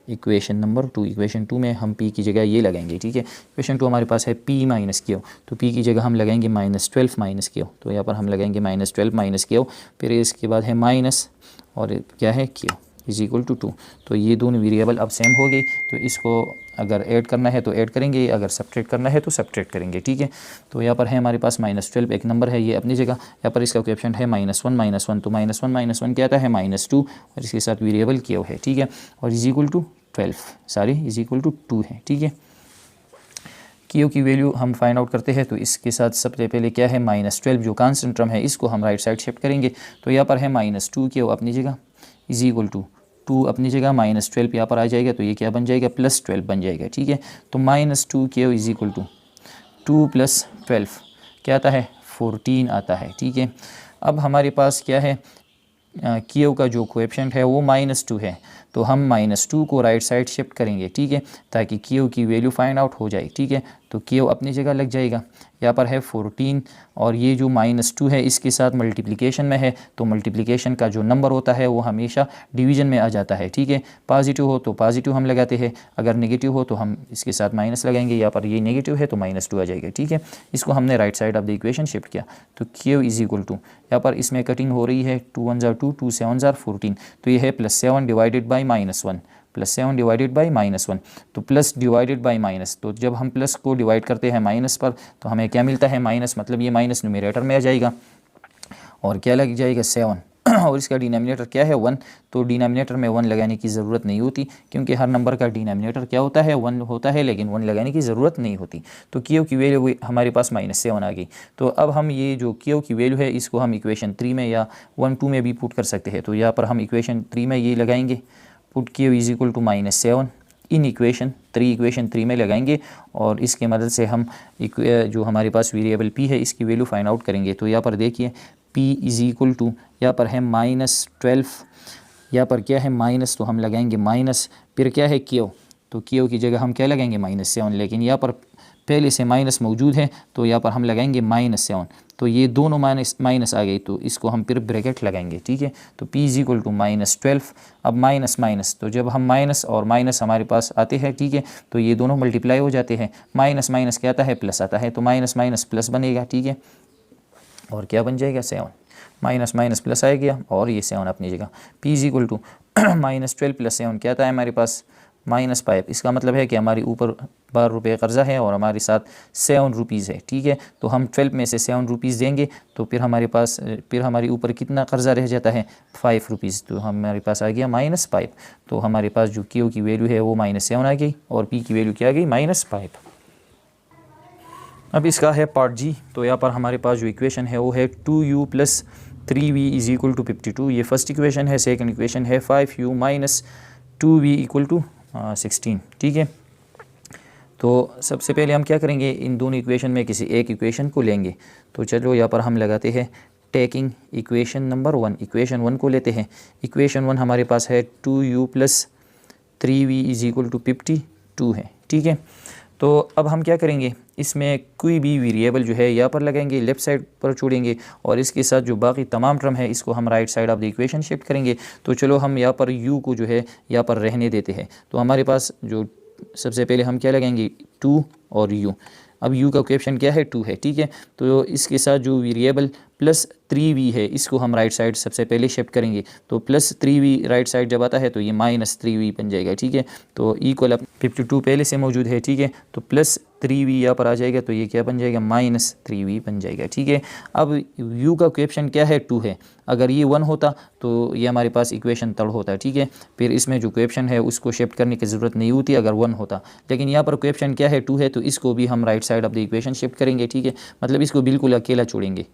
equation number 2। Equation 2 में हम p की जगह ये लगाएंगे, ठीक है। इक्वेशन 2 हमारे पास है p माइनस क्यू, तो p की जगह हम लगाएंगे -12 माइनस क्यू। तो यहाँ पर हम लगाएंगे -12 माइनस क्यू, फिर इसके बाद है माइनस और क्या है क्यू इज़ इक्वल टू 2। तो ये दोनों वेरिएबल अब सेम हो गई, तो इसको अगर ऐड करना है तो ऐड करेंगे, अगर सब्ट्रैक्ट करना है तो सब्ट्रैक्ट करेंगे, ठीक है। तो यहाँ पर है हमारे पास -12 एक नंबर है, ये अपनी जगह। यहाँ पर इसका कोएफिशिएंट है -1 तो -1 क्या आता है -2 और इसके साथ वेरिएबल क्यू है, ठीक है। और is equal to 12 is equal to 2 है, ठीक है। क्यू की वैल्यू हम फाइंड आउट करते हैं, तो इसके साथ सबसे पहले क्या है -12 जो कांस्टेंट टर्म है इसको हम राइट साइड शिफ्ट करेंगे। तो यहाँ पर है -2 क्यू अपनी जगह इज़ इक्वल टू 2 अपनी जगह, -12 यहाँ पर आ जाएगा, तो ये क्या बन जाएगा +12 बन जाएगा, ठीक है। तो -2 क्यू इज़ इक्वल टू 2 + 12 क्या आता है 14 आता है, ठीक है। अब हमारे पास क्या है क्यू का जो कोएफिशिएंट है वो -2 है, तो हम -2 को राइट साइड शिफ्ट करेंगे, ठीक है, ताकि क्यू की वैल्यू फाइंड आउट हो जाए, ठीक है। तो क्यू अपनी जगह लग जाएगा, यहाँ पर है 14 और ये जो -2 है इसके साथ मल्टीप्लिकेशन में है, तो मल्टीप्लिकेशन का जो नंबर होता है वो हमेशा डिवीजन में आ जाता है, ठीक है। पॉजिटिव हो तो पॉजिटिव हम लगाते हैं, अगर नेगेटिव हो तो हम इसके साथ माइनस लगाएंगे। यहाँ पर ये नेगेटिव है तो -2 आ जाएगा, ठीक है। इसको हमने right side of the equation shift किया, तो क्यू इज़ इक्वल टू, यहाँ पर इसमें कटिंग हो रही है 2 1 2 2 7 14, तो ये है +7 डिवाइडेड बाई -1 +7 डिवाइडेड बाई -1। तो प्लस डिवाइडेड बाई माइनस, तो जब हम प्लस को डिवाइड करते हैं माइनस पर तो हमें क्या मिलता है माइनस, मतलब ये माइनस न्यूमरेटर में आ जाएगा और क्या लग जाएगा 7 और इसका डिनोमिनेटर क्या है 1, तो डिनोमिनेटर में 1 लगाने की ज़रूरत नहीं होती क्योंकि हर नंबर का डिनोमिनेटर क्या होता है 1 होता है, लेकिन 1 लगाने की ज़रूरत नहीं होती। तो क्यू की वैल्यू हमारे पास -7 आ गई। तो अब हम ये जो क्यू की वैल्यू है इसको हम इक्वेशन 3 में या 1 2 में भी पुट कर सकते हैं। तो यहाँ पर हम इक्वेशन 3 में ये लगाएंगे, put Q is equal to -7 in equation 3 में लगाएंगे और इसके मदद से हम जो हमारे पास वेरिएबल p है इसकी वैल्यू फाइंड आउट करेंगे। तो यहाँ पर देखिए p इज़ इक्वल टू, यहाँ पर है -12, यहाँ पर क्या है माइनस, तो हम लगाएंगे माइनस, फिर क्या है क्यू, तो क्यू की जगह हम क्या लगाएंगे -7, लेकिन यहाँ पर पहले से माइनस मौजूद है तो यहाँ पर हम लगाएंगे -7, तो ये दोनों माइनस आ गई, तो इसको हम फिर ब्रैकेट लगाएंगे, ठीक है। तो p इज़ इक्वल टू -12, अब माइनस माइनस, तो जब हम माइनस और माइनस हमारे पास आते हैं, ठीक है, तो ये दोनों मल्टीप्लाई हो जाते हैं, माइनस माइनस क्या आता है प्लस आता है, तो माइनस माइनस प्लस बनेगा, ठीक है, और क्या बन जाएगा 7, माइनस माइनस प्लस आ गया और ये 7 अपनी जगह। p इज़ इक्वल टू -12 + 7 क्या आता है हमारे पास -5। इसका मतलब है कि हमारी ऊपर 12 रुपये कर्ज़ा है और हमारे साथ 7 रुपीज़ है, ठीक है। तो हम 12 में से 7 रुपीज़ देंगे तो फिर हमारे पास फिर हमारे ऊपर कितना कर्ज़ा रह जाता है 5 रुपीज़, तो हमारे पास आ गया -5। तो हमारे पास जो क्यू की वैल्यू है वो -7 आ गई और p की वैल्यू क्या आ गई -5। अब इसका है पार्ट जी, तो यहाँ पर हमारे पास जो इक्वेशन है वो है 2u + 3v is equal to 52, ये फर्स्ट इक्वेशन है। सेकंड इक्वेशन है 5u - 2v = 16, ठीक है। तो सबसे पहले हम क्या करेंगे, इन दोनों इक्वेशन में किसी एक इक्वेशन को लेंगे। तो चलो यहाँ पर हम लगाते हैं टेकिंग इक्वेशन नंबर 1, इक्वेशन 1 को लेते हैं। इक्वेशन 1 हमारे पास है 2u + 3v is equal to 52 है, ठीक है। तो अब हम क्या करेंगे, इसमें कोई भी वेरिएबल जो है यहाँ पर लगाएंगे, लेफ़्ट साइड पर छोड़ेंगे और इसके साथ जो बाकी तमाम टर्म है इसको हम right side of the equation shift करेंगे। तो चलो हम यहाँ पर u को जो है यहाँ पर रहने देते हैं। तो हमारे पास जो सबसे पहले हम क्या लगाएंगे 2 और u, अब u का कोएफिशिएंट क्या है 2 है, ठीक है। तो इसके साथ जो वेरिएबल +3v है इसको हम राइट साइड सबसे पहले शिफ्ट करेंगे। तो +3v राइट साइड जब आता है तो ये -3v बन जाएगा, ठीक है। तो इक्वल 52 पहले से मौजूद है, ठीक है, तो +3v यहाँ पर आ जाएगा, तो ये क्या बन जाएगा -3v बन जाएगा, ठीक है। अब u का कोएफिशिएंट क्या है 2 है, अगर ये 1 होता तो ये हमारे पास इक्वेशन तड़ होता है, ठीक है। फिर इसमें जो कोएफिशिएंट है उसको शिफ्ट करने की ज़रूरत नहीं होती अगर 1 होता, लेकिन यहाँ पर कोएफिशिएंट क्या है 2 है, तो इसको भी हम right side of the equation shift करेंगे, ठीक है। मतलब इसको बिल्कुल अकेला छोड़ेंगे,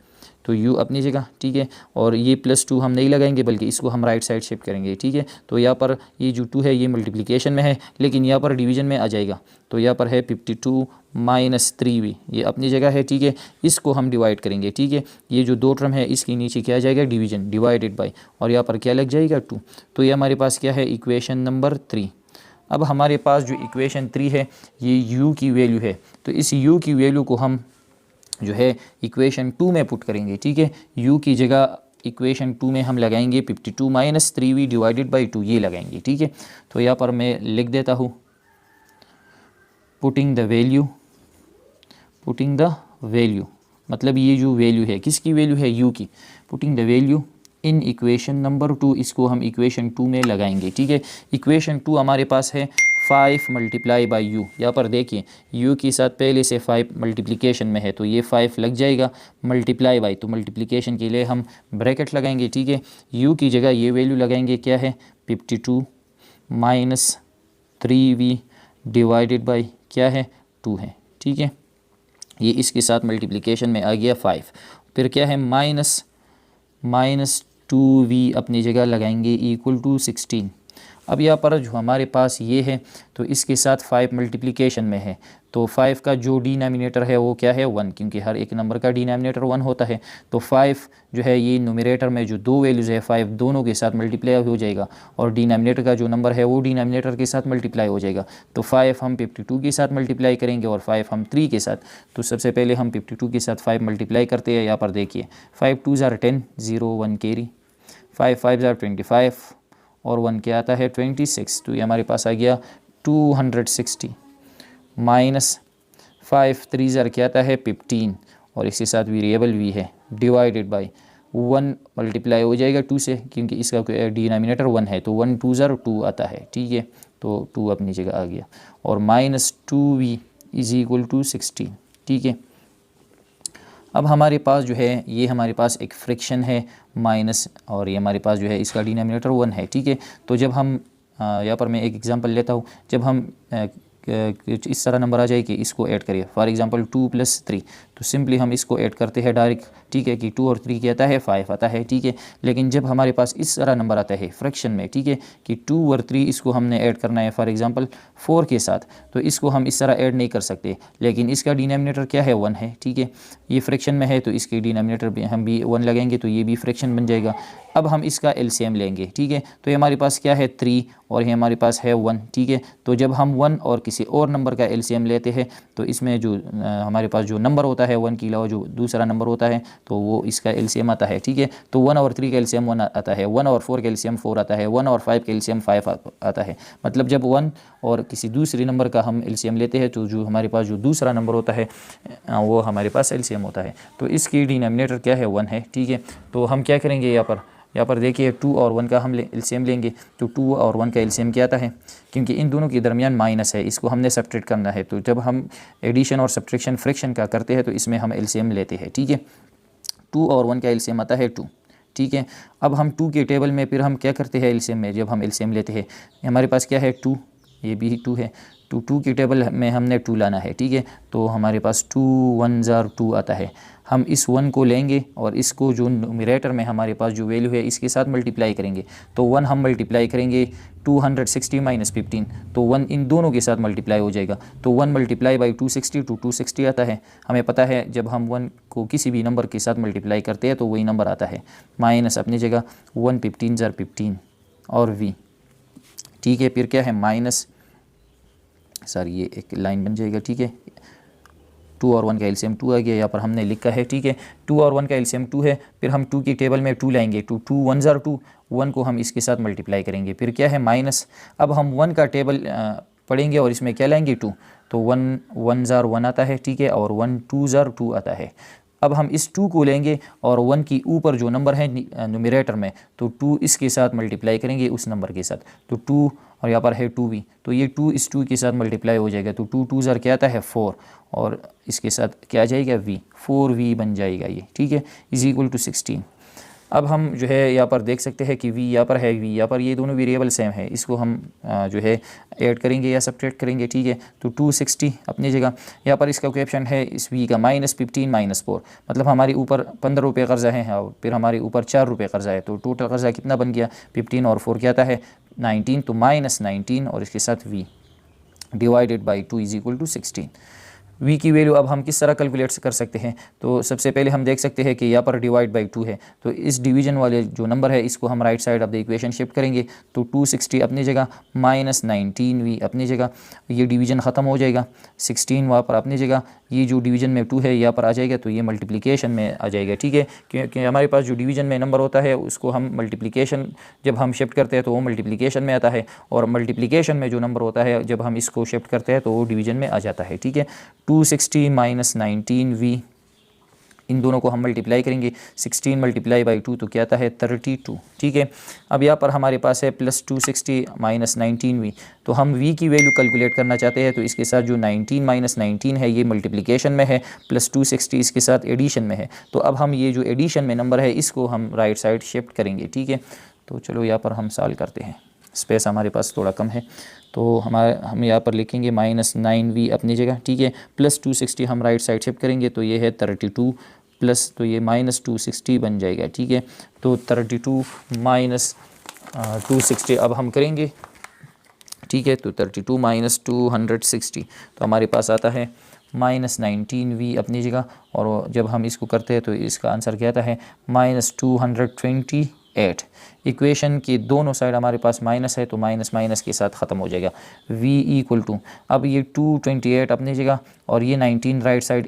तो u अपनी जगह, ठीक है। और ये +2 हम नहीं लगाएंगे बल्कि इसको हम राइट साइड शिफ्ट करेंगे, ठीक है। तो यहाँ पर ये जो 2 है ये मल्टीप्लिकेशन में है लेकिन यहाँ पर डिवीज़न में आ जाएगा। तो यहाँ पर है 52 माइनस 3v, ये अपनी जगह है, ठीक है। इसको हम डिवाइड करेंगे, ठीक है। ये जो 2 टर्म है इसके नीचे क्या आ जाएगा, डिवीज़न, डिवाइडेड बाय, और यहाँ पर क्या लग जाएगा 2। तो ये हमारे पास क्या है, इक्वेशन नंबर 3। अब हमारे पास जो इक्वेशन 3 है ये u की वैल्यू है, तो इस u की वैल्यू को हम जो है इक्वेशन 2 में पुट करेंगे, ठीक है। u की जगह इक्वेशन 2 में हम लगाएंगे 52 माइनस 3v डिवाइडेड बाई 2, ये लगाएंगे, ठीक है। तो यहाँ पर मैं लिख देता हूँ पुटिंग द वैल्यू, मतलब ये जो वैल्यू है किसकी वैल्यू है, u की। Putting the value in equation number 2, इसको हम इक्वेशन 2 में लगाएंगे, ठीक है। इक्वेशन 2 हमारे पास है 5 मल्टीप्लाई बाई u। यहाँ पर देखिए u के साथ पहले से 5 मल्टीप्लिकेशन में है तो ये 5 लग जाएगा, मल्टीप्लाई बाई, तो मल्टीप्लिकेशन के लिए हम ब्रैकेट लगाएंगे, ठीक है। u की जगह ये वैल्यू लगाएंगे, क्या है 52 माइनस 3v डिवाइडेड बाई क्या है 2 है, ठीक है। ये इसके साथ मल्टीप्लिकेशन में आ गया 5, फिर क्या है माइनस 2v अपनी जगह लगाएंगे इक्वल टू 16। अब यहाँ पर जो हमारे पास ये है तो इसके साथ 5 मल्टीप्लिकेशन में है, तो 5 का जो डिनोमिनेटर है वो क्या है 1, क्योंकि हर एक नंबर का डिनोमिनेटर 1 होता है। तो 5 जो है ये न्यूमरेटर में जो 2 वैल्यूज़ है 5 दोनों के साथ मल्टीप्लाई हो जाएगा, और डिनोमिनेटर का जो नंबर है वो डिनोमिनेटर के साथ मल्टीप्लाई हो जाएगा। तो 5 हम 52 के साथ मल्टीप्लाई करेंगे और 5 हम 3 के साथ। तो सबसे पहले हम 52 के साथ 5 मल्टीप्लाई करते हैं। यहाँ पर देखिए 5 2 ज़ार 10, 0 1 कैरी, 5 5 ज़ार 25 और 1 क्या आता है 26। तो ये हमारे पास आ गया 260 माइनस 5 3 ज़ार क्या आता है 15, और इसके साथ वेरिएबल v है, डिवाइडेड बाय 1 मल्टीप्लाई हो जाएगा 2 से, क्योंकि इसका डिनोमिनेटर 1 है, तो 1 2 ज़ार 2 आता है, ठीक है। तो 2 अपनी जगह आ गया, और minus 2v is equal to 16, ठीक है। अब हमारे पास जो है ये हमारे पास एक फ्रैक्शन है माइनस, और ये हमारे पास जो है इसका डिनोमिनेटर 1 है, ठीक है। तो जब हम यहाँ पर मैं एक एग्जांपल लेता हूँ, जब हम इस तरह नंबर आ जाए कि इसको ऐड करिए, फॉर एग्जांपल 2 + 3, तो सिंपली हम इसको ऐड करते हैं डायरेक्ट, ठीक है, कि 2 और 3 क्या आता है 5 आता है, ठीक है। लेकिन जब हमारे पास इस तरह नंबर आता है फ्रैक्शन में, ठीक है, कि 2 और 3 इसको हमने ऐड करना है फॉर एग्जांपल 4 के साथ, तो इसको हम इस तरह ऐड नहीं कर सकते, लेकिन इसका डिनोमिनेटर क्या है 1 है, ठीक है। ये फ्रैक्शन में है तो इसके डिनोमिनेटर भी हम भी 1 लगेंगे तो ये भी फ्रैक्शन बन जाएगा। अब हम इसका एलसीएम लेंगे, ठीक है। तो ये हमारे पास क्या है 3 और ये हमारे पास है 1, ठीक है। तो जब हम 1 और किसी और नंबर का एलसीएम लेते हैं तो इसमें जो हमारे पास जो नंबर होता है 1 के अलावा जो दूसरा नंबर होता है तो वो इसका एलसीएम आता है, ठीक है। तो 1 और 3 का एलसीएम 1 आता है, 1 और 4 का एलसीएम 4 आता है, 1 और 5 का एलसीएम 5 आता है। मतलब जब 1 और किसी दूसरी नंबर का हम एलसीएम लेते हैं तो जो हमारे पास जो दूसरा नंबर होता है वो हमारे पास एलसीएम होता है। तो इसकी डिनोमिनेटर क्या है 1 है, ठीक है। तो हम क्या करेंगे यहाँ पर देखिए 2 और 1 का हम एलसीएम लेंगे, तो 2 और 1 का एलसीएम क्या आता है, क्योंकि इन दोनों के दरमियान माइनस है, इसको हमने सब्ट्रैक्ट करना है। तो जब हम एडिशन और सब्ट्रैक्शन फ्रैक्शन का करते हैं तो इसमें हम एलसीएम लेते हैं, ठीक है। 2 और 1 का एलसीएम आता है 2, ठीक है। अब हम 2 के टेबल में फिर हम क्या करते हैं एलसीएम में, जब हम एलसीएम लेते हैं हमारे पास क्या है 2, ये भी 2 है, तो 2 के टेबल में हमने 2 लाना है, ठीक है। तो हमारे पास 2 1 ज़ार 2 आता है। हम इस 1 को लेंगे और इसको जो न्यूमरेटर में हमारे पास जो वैल्यू है इसके साथ मल्टीप्लाई करेंगे, तो 1 हम मल्टीप्लाई करेंगे 260 माइनस 15, तो 1 इन दोनों के साथ मल्टीप्लाई हो जाएगा, तो 1 मल्टीप्लाई बाई 260 to 260 आता है। हमें पता है जब हम 1 को किसी भी नंबर के साथ मल्टीप्लाई करते हैं तो वही नंबर आता है, माइनस अपनी जगह 1 15 ज़ार 15 और v, ठीक है। फिर क्या है माइनस, सर ये एक लाइन बन जाएगा, ठीक है। 2 और 1 का एलसीएम 2 आ गया, यहाँ पर हमने लिखा है, ठीक है। 2 और 1 का एलसीएम 2 है, फिर हम 2 की टेबल में 2 लाएंगे, तो 2 1 ज़ार 2, 1 को हम इसके साथ मल्टीप्लाई करेंगे, फिर क्या है माइनस। अब हम 1 का टेबल पढ़ेंगे और इसमें क्या लाएंगे 2, तो 1 1 ज़ार 1 आता है, ठीक है, और 1 2 ज़ार 2 आता है। अब हम इस 2 को लेंगे और 1 की ऊपर जो नंबर है न्यूमरेटर में, तो 2 इसके साथ मल्टीप्लाई करेंगे उस नंबर के साथ, तो 2 और यहाँ पर है 2v, तो ये 2 इस 2 के साथ मल्टीप्लाई हो जाएगा, तो 2 2 ज़ार क्या आता है 4, और इसके साथ क्या आ जाएगा v, 4v बन जाएगा ये, ठीक है, इज इक्वल टू 16। अब हम जो है यहाँ पर देख सकते हैं कि v यहाँ पर है, v यहाँ पर, ये दोनों वेरिएबल सेम है, इसको हम जो है ऐड करेंगे या सब्ट्रैक्ट करेंगे, ठीक है। तो 260 अपनी जगह, यहाँ पर इसका कोएफिशिएंट है इस v का -15 -4, मतलब हमारे ऊपर 15 रुपये कर्जा है और फिर हमारे ऊपर 4 रुपये कर्जा है, तो टोटल कर्जा कितना बन गया 15 और 4 क्या आता है 19, तो -19 और इसके साथ v डिवाइडेड बाई 2 = 16। v की वैल्यू अब हम किस तरह कैलकुलेट कर सकते हैं, तो सबसे पहले हम देख सकते हैं कि यहाँ पर डिवाइड बाई 2 है, तो इस डिवीजन वाले जो नंबर है इसको हम right side of the equation shift करेंगे, तो 260 अपनी जगह -19v अपनी जगह, ये डिवीजन ख़त्म हो जाएगा, 16 वहाँ पर अपनी जगह, ये जो डिवीजन में 2 है यहाँ पर आ जाएगा, तो ये मल्टीप्लिकेशन में आ जाएगा, ठीक है। क्योंकि हमारे पास जो डिवीजन में नंबर होता है उसको हम मल्टीप्लिकेशन जब हम शिफ्ट करते हैं तो वो मल्टीप्लिकेशन में आता है, और मल्टीप्लिकेशन में जो नंबर होता है जब हम इसको शिफ्ट करते हैं तो वो डिवीजन में आ जाता है, ठीक है। 260 -19v, इन दोनों को हम मल्टीप्लाई करेंगे, 16 × 2 तो क्या आता है 32, ठीक है। अब यहाँ पर हमारे पास है प्लस 260 -19v, तो हम v की वैल्यू कैलकुलेट करना चाहते हैं, तो इसके साथ जो 19 -19 है ये मल्टीप्लिकेशन में है, प्लस 260 इसके साथ एडिशन में है, तो अब हम ये जो एडिशन में नंबर है इसको हम राइट साइड शिफ्ट करेंगे, ठीक है। तो चलो यहाँ पर हम सॉल्व करते हैं, स्पेस हमारे पास थोड़ा कम है, तो हम यहाँ पर लिखेंगे -9v अपनी जगह, ठीक है, प्लस 260 हम राइट साइड शिफ्ट करेंगे, तो ये है 32 प्लस, तो ये -260 बन जाएगा, ठीक है। तो 32 - 260 अब हम करेंगे, ठीक है, तो 32 - 260 तो हमारे पास आता है -19v अपनी जगह, और जब हम इसको करते हैं तो इसका आंसर क्या आता है -228। इक्वेशन की दोनों साइड हमारे पास माइनस है, तो माइनस माइनस के साथ ख़त्म हो जाएगा, v = अब ये 228 अपनी जगह और ये 19 राइट साइड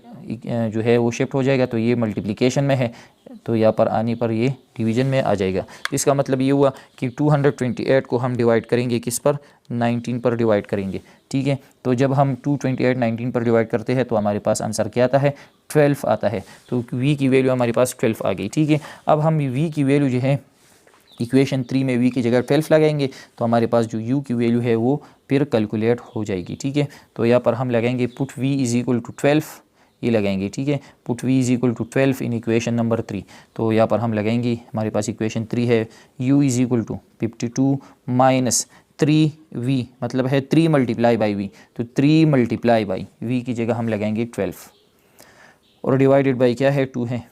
जो है वो शिफ्ट हो जाएगा, तो ये मल्टीप्लिकेशन में है, तो यहाँ पर आने पर ये डिवीज़न में आ जाएगा। इसका मतलब ये हुआ कि 228 को हम डिवाइड करेंगे किस पर 19 पर डिवाइड करेंगे, ठीक है। तो जब हम 228 19 पर डिवाइड करते हैं तो हमारे पास आंसर क्या आता है 12 आता है, तो v की वैल्यू हमारे पास 12 आ गई, ठीक है। अब हम v की वैल्यू जो है इक्वेशन 3 में v की जगह 12 लगाएंगे, तो हमारे पास जो u की वैल्यू है वो फिर कैलकुलेट हो जाएगी, ठीक है। तो यहाँ पर हम लगाएंगे पुट v = 12, ये लगाएंगे, ठीक है, पुट v = 12 इन इक्वेशन नंबर 3, तो यहाँ पर हम लगाएंगे, हमारे पास इक्वेशन 3 है u = 52 - 3v, मतलब है 3 × v, तो 3 × v की जगह हम लगाएंगे 12, और डिवाइडेड बाई क्या है 2 है,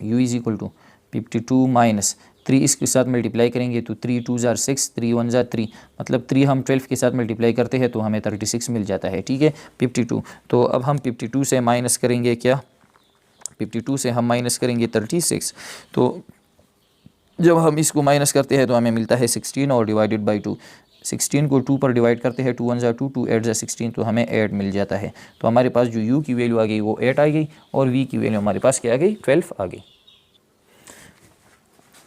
u = 52 - 3 इसके साथ मल्टीप्लाई करेंगे, तो 3 2 = 6, 3 1 = 3, मतलब 3 हम 12 के साथ मल्टीप्लाई करते हैं तो हमें 36 मिल जाता है, ठीक है, 52। तो अब हम 52 से माइनस करेंगे क्या, 52 से हम माइनस करेंगे 36, तो जब हम इसको माइनस करते हैं तो हमें मिलता है 16 और डिवाइडेड बाई 2, 16 को 2 पर डिवाइड करते हैं, 2 1 = 2, 2 8 = 16, तो हमें 8 मिल जाता है। तो हमारे पास जो u की वैल्यू आ गई वो 8 आ गई, और v की वैल्यू हमारे पास क्या आ गई 12 आ गई।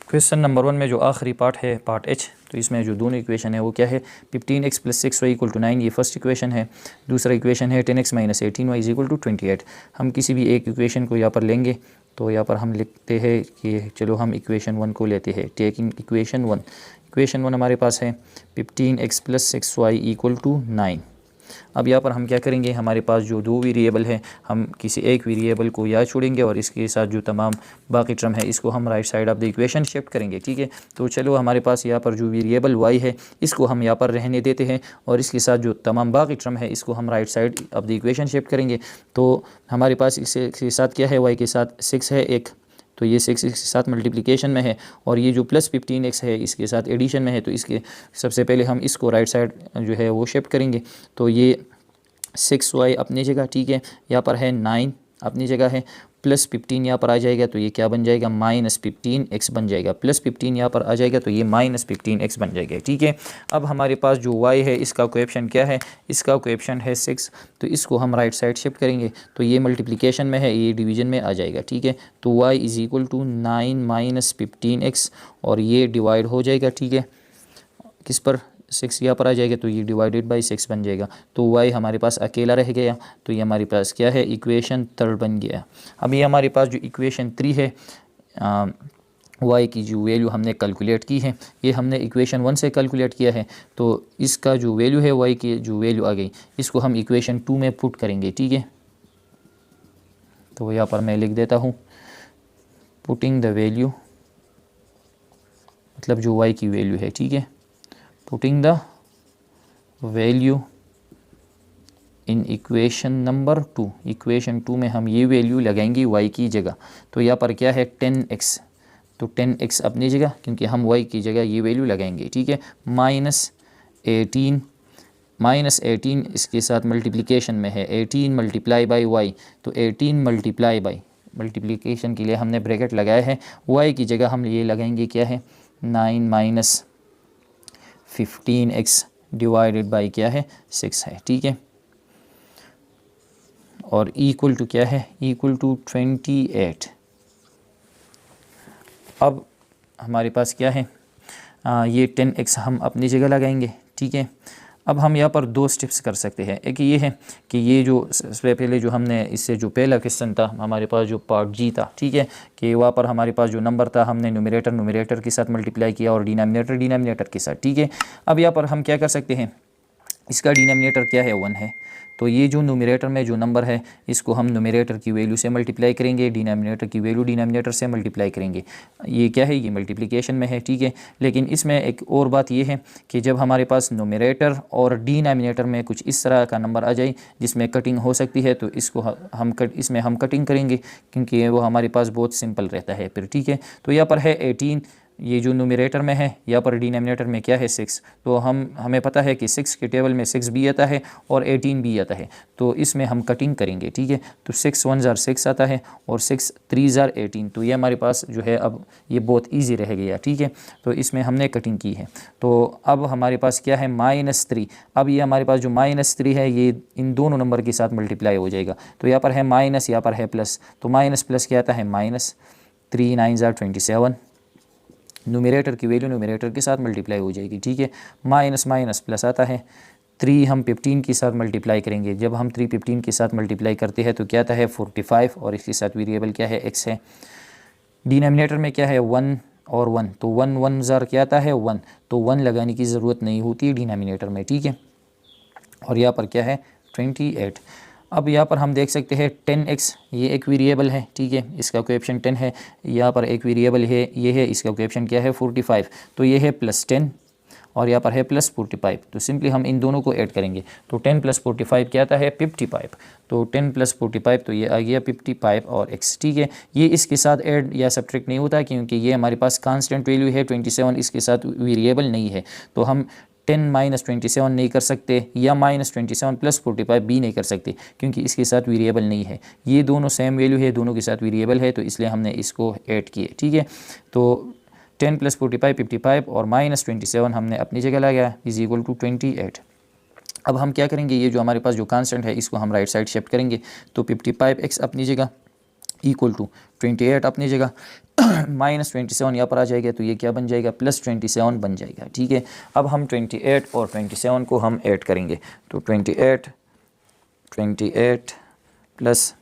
क्वेश्चन नंबर 1 में जो आखिरी पार्ट है, पार्ट h, तो इसमें जो दोनों इक्वेशन है वो क्या है 15x + 6y = 9, ये फर्स्ट इक्वेशन है। दूसरा इक्वेशन है 10x - 18y = 28। हम किसी भी एक इक्वेशन को यहाँ पर लेंगे, तो यहाँ पर हम लिखते हैं कि चलो हम इक्वेशन 1 को लेते हैं, टेकिंग इक्वेशन 1। इक्वेशन 1 हमारे पास है 15x + 6y = 9। अब यहाँ पर हम क्या करेंगे, हमारे पास जो दो वेरिएबल हैं हम किसी एक वेरिएबल को यहाँ छोड़ेंगे और इसके साथ जो तमाम बाकी टर्म है इसको हम right side of the equation shift करेंगे, ठीक है। तो चलो हमारे पास यहाँ पर जो वेरिएबल y है इसको हम यहाँ पर रहने देते हैं, और इसके साथ जो तमाम बाकी टर्म है इसको हम right side of the equation shift करेंगे। तो हमारे पास इसके साथ क्या है, y के साथ 6 है एक, तो ये 6 इसके साथ मल्टीप्लिकेशन में है, और ये जो प्लस 15x है इसके साथ एडिशन में है, तो इसके सबसे पहले हम इसको राइट साइड जो है वो शिफ्ट करेंगे। तो ये 6y अपनी जगह, ठीक है, यहाँ पर है 9 अपनी जगह है, प्लस 15 यहाँ पर आ जाएगा, तो ये क्या बन जाएगा -15x बन जाएगा, प्लस 15 यहाँ पर आ जाएगा तो ये -15x बन जाएगा, ठीक है। अब हमारे पास जो y है इसका कोएफिशिएंट क्या है, इसका कोएफिशिएंट है 6, तो इसको हम राइट साइड शिफ्ट करेंगे, तो ये मल्टीप्लिकेशन में है, ये डिवीजन में आ जाएगा, ठीक है। तो y = 9 - 15x, और ये डिवाइड हो जाएगा, ठीक है, किस पर 6 यहाँ पर आ जाएगा, तो ये डिवाइडेड बाई 6 बन जाएगा। तो y हमारे पास अकेला रह गया, तो ये हमारे पास क्या है इक्वेशन 3 बन गया। अब ये हमारे पास जो इक्वेशन 3 है, y की जो वैल्यू हमने कैलकुलेट की है, ये हमने इक्वेशन 1 से कैलकुलेट किया है, तो इसका जो वैल्यू है y की जो वैल्यू आ गई इसको हम इक्वेशन 2 में पुट करेंगे, ठीक है। तो यहाँ पर मैं लिख देता हूँ पुटिंग द वैल्यू मतलब जो y की वैल्यू है, ठीक है। Putting the value in equation number 2, equation 2 में हम ये वैल्यू लगाएंगे y की जगह। तो यहाँ पर क्या है 10x, तो 10x अपनी जगह, क्योंकि हम y की जगह ये वैल्यू लगाएंगे, ठीक है। -18 इसके साथ मल्टीप्लिकेशन में है, 18 मल्टीप्लाई बाई y, तो 18 मल्टीप्लाई बाई, मल्टीप्लिकेशन के लिए हमने ब्रैकेट लगाया है, y की जगह हम ये लगाएंगे क्या है 9 - 15x डिवाइडेड बाई क्या है 6 है, ठीक है। और इक्वल टू क्या है, इक्वल टू 28। अब हमारे पास क्या है ये 10x हम अपनी जगह लगाएंगे, ठीक है। अब हम यहाँ पर दो स्टेप्स कर सकते हैं। एक ये है कि ये जो सबसे पहले जो हमने इससे जो पहला क्वेश्चन था हमारे पास जो पार्ट जी था, ठीक है, कि वहाँ पर हमारे पास जो नंबर था हमने न्यूमरेटर के साथ मल्टीप्लाई किया और डिनोमिनेटर के साथ, ठीक है। अब यहाँ पर हम क्या कर सकते हैं, इसका डिनोमिनेटर क्या है 1 है, तो ये जो न्यूमरेटर में जो नंबर है इसको हम न्यूमरेटर की वैल्यू से मल्टीप्लाई करेंगे, डिनोमिनेटर की वैल्यू डिनोमिनेटर से मल्टीप्लाई करेंगे। ये क्या है, ये मल्टीप्लिकेशन में है, ठीक है। लेकिन इसमें एक और बात ये है कि जब हमारे पास न्यूमरेटर और डिनोमिनेटर में कुछ इस तरह का नंबर आ जाए जिसमें कटिंग हो सकती है, तो इसको इसमें हम कटिंग करेंगे, क्योंकि वो हमारे पास बहुत सिंपल रहता है फिर, ठीक है। तो यहाँ पर है 18, ये जो न्यूमरेटर में है, यहाँ पर डिनोमिनेटर में क्या है 6, तो हमें पता है कि 6 के टेबल में 6 भी आता है और 18 भी आता है, तो इसमें हम कटिंग करेंगे, ठीक है। तो 6 1 ज़ार 6 आता है और 6 3 ज़ार 18, तो ये हमारे पास जो है अब ये बहुत इजी रह गया, ठीक है। तो इसमें हमने कटिंग की है। तो अब हमारे पास क्या है -3। अब ये हमारे पास जो -3 है ये इन दोनों नंबर के साथ मल्टीप्लाई हो जाएगा, तो यहाँ पर है माइनस, यहाँ पर है प्लस, तो माइनस प्लस क्या आता है -3 9 ज़ार 27, न्यूमरेटर की वैल्यू न्यूमरेटर के साथ मल्टीप्लाई हो जाएगी, ठीक है। माइनस माइनस प्लस आता है, 3 हम 15 के साथ मल्टीप्लाई करेंगे, जब हम 3 15 के साथ मल्टीप्लाई करते हैं तो क्या आता है 45, और इसके साथ वेरिएबल क्या है x है। डिनोमिनेटर में क्या है 1 और 1, तो 1 1 ज़ार क्या आता है 1, तो 1 लगाने की ज़रूरत नहीं होती है डिनोमिनेटर में, ठीक है। और यहाँ पर क्या है 28। अब यहाँ पर हम देख सकते हैं 10x ये एक वेरिएबल है, ठीक है, इसका कोएफिशिएंट 10 है। यहाँ पर एक वेरिएबल है, ये है, इसका कोएफिशिएंट क्या है 45, तो ये है +10 और यहाँ पर है +45, तो सिंपली हम इन दोनों को ऐड करेंगे, तो 10 + 45 क्या आता है 55, तो 10 + 45 तो ये आ गया 55 और x, ठीक है। ये इसके साथ ऐड या सब्ट्रैक्ट नहीं होता क्योंकि ये हमारे पास कांस्टेंट वैल्यू है 27, इसके साथ वेरिएबल नहीं है, तो हम 10 - 27 नहीं कर सकते या -27 + 45 भी नहीं कर सकते, क्योंकि इसके साथ वेरिएबल नहीं है। ये दोनों सेम वैल्यू है, दोनों के साथ वेरिएबल है, तो इसलिए हमने इसको ऐड किए, ठीक है। तो 10 + 45 55 और -27 हमने अपनी जगह लगाया = 28। अब हम क्या करेंगे, ये जो हमारे पास जो कांस्टेंट है इसको हम राइट साइड शिफ्ट करेंगे, तो 55x अपनी जगह = 28 अपनी जगह, -27 यहाँ पर आ जाएगा, तो ये क्या बन जाएगा +27 बन जाएगा, ठीक है। अब हम 28 और 27 को हम ऐड करेंगे, तो 28 +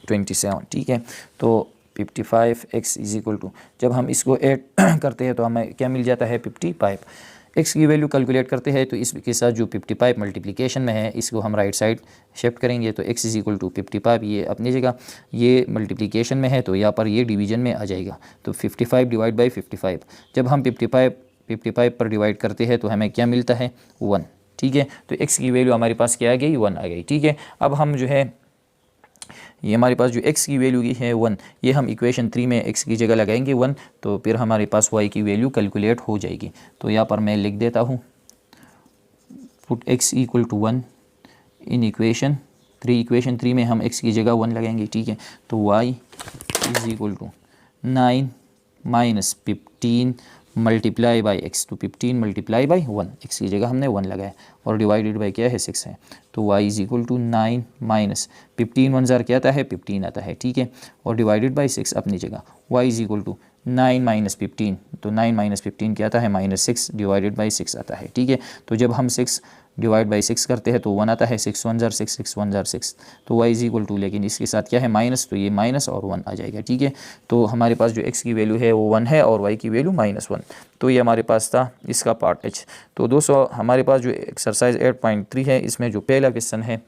27, ठीक है। तो 55x = जब हम इसको ऐड करते हैं तो हमें क्या मिल जाता है 55। x की वैल्यू कैलकुलेट करते हैं तो इसके साथ जो 55 मल्टीप्लिकेशन में है इसको हम राइट साइड शिफ्ट करेंगे, तो x = 55 ये अपनी जगह, ये मल्टीप्लिकेशन में है तो यहाँ पर ये डिवीजन में आ जाएगा, तो 55 डिवाइड बाई 55, जब हम 55 पर डिवाइड करते हैं तो हमें क्या मिलता है 1, ठीक है। तो x की वैल्यू हमारे पास क्या आ गई 1 आ गई, ठीक है। अब हम जो है ये हमारे पास जो x की वैल्यू की है 1, ये हम इक्वेशन 3 में x की जगह लगाएंगे 1, तो फिर हमारे पास y की वैल्यू कैलकुलेट हो जाएगी। तो यहाँ पर मैं लिख देता हूँ, पुट x = 1 इन इक्वेशन 3, इक्वेशन 3 में हम x की जगह 1 लगाएंगे, ठीक है। तो y = 9 - 15 मल्टीप्लाई बाई x, तो 15 मल्टीप्लाई बाई 1, x की जगह हमने 1 लगाया और डिवाइडेड बाई क्या है 6 है, तो y = 9 - 15 1 ज़ार क्या आता है 15 आता है, ठीक है, और डिवाइडेड बाई 6 अपनी जगह, y = 9 - 15, तो 9 - 15 क्या आता है -6 डिवाइडेड बाई 6 आता है, ठीक है। तो जब हम 6 डिवाइड बाई 6 करते हैं तो 1 आता है, 6 1 ज़ार 6 6 1 ज़ार 6, तो y = लेकिन इसके साथ क्या है माइनस, तो ये माइनस और 1 आ जाएगा, ठीक है। तो हमारे पास जो x की वैल्यू है वो 1 है और y की वैल्यू -1, तो ये हमारे पास था इसका पार्ट h। तो दोस्तों हमारे पास जो एक्सरसाइज 8.3 है इसमें जो पहला क्वेश्चन है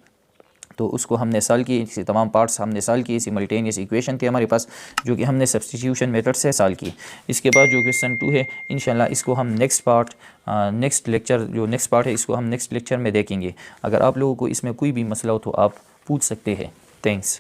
तो उसको हमने सॉल्व किए, इसी तमाम पार्ट्स हमने सॉल्व किए। सिमल्टेनियस इक्वेशन थे हमारे पास जो कि हमने सब्स्टिट्यूशन मेथड से सॉल्व की। इसके बाद जो क्वेश्चन 2 है इंशाल्लाह इसको हम नेक्स्ट पार्ट है इसको हम नेक्स्ट लेक्चर में देखेंगे। अगर आप लोगों को इसमें कोई भी मसला हो तो आप पूछ सकते हैं। थैंक्स।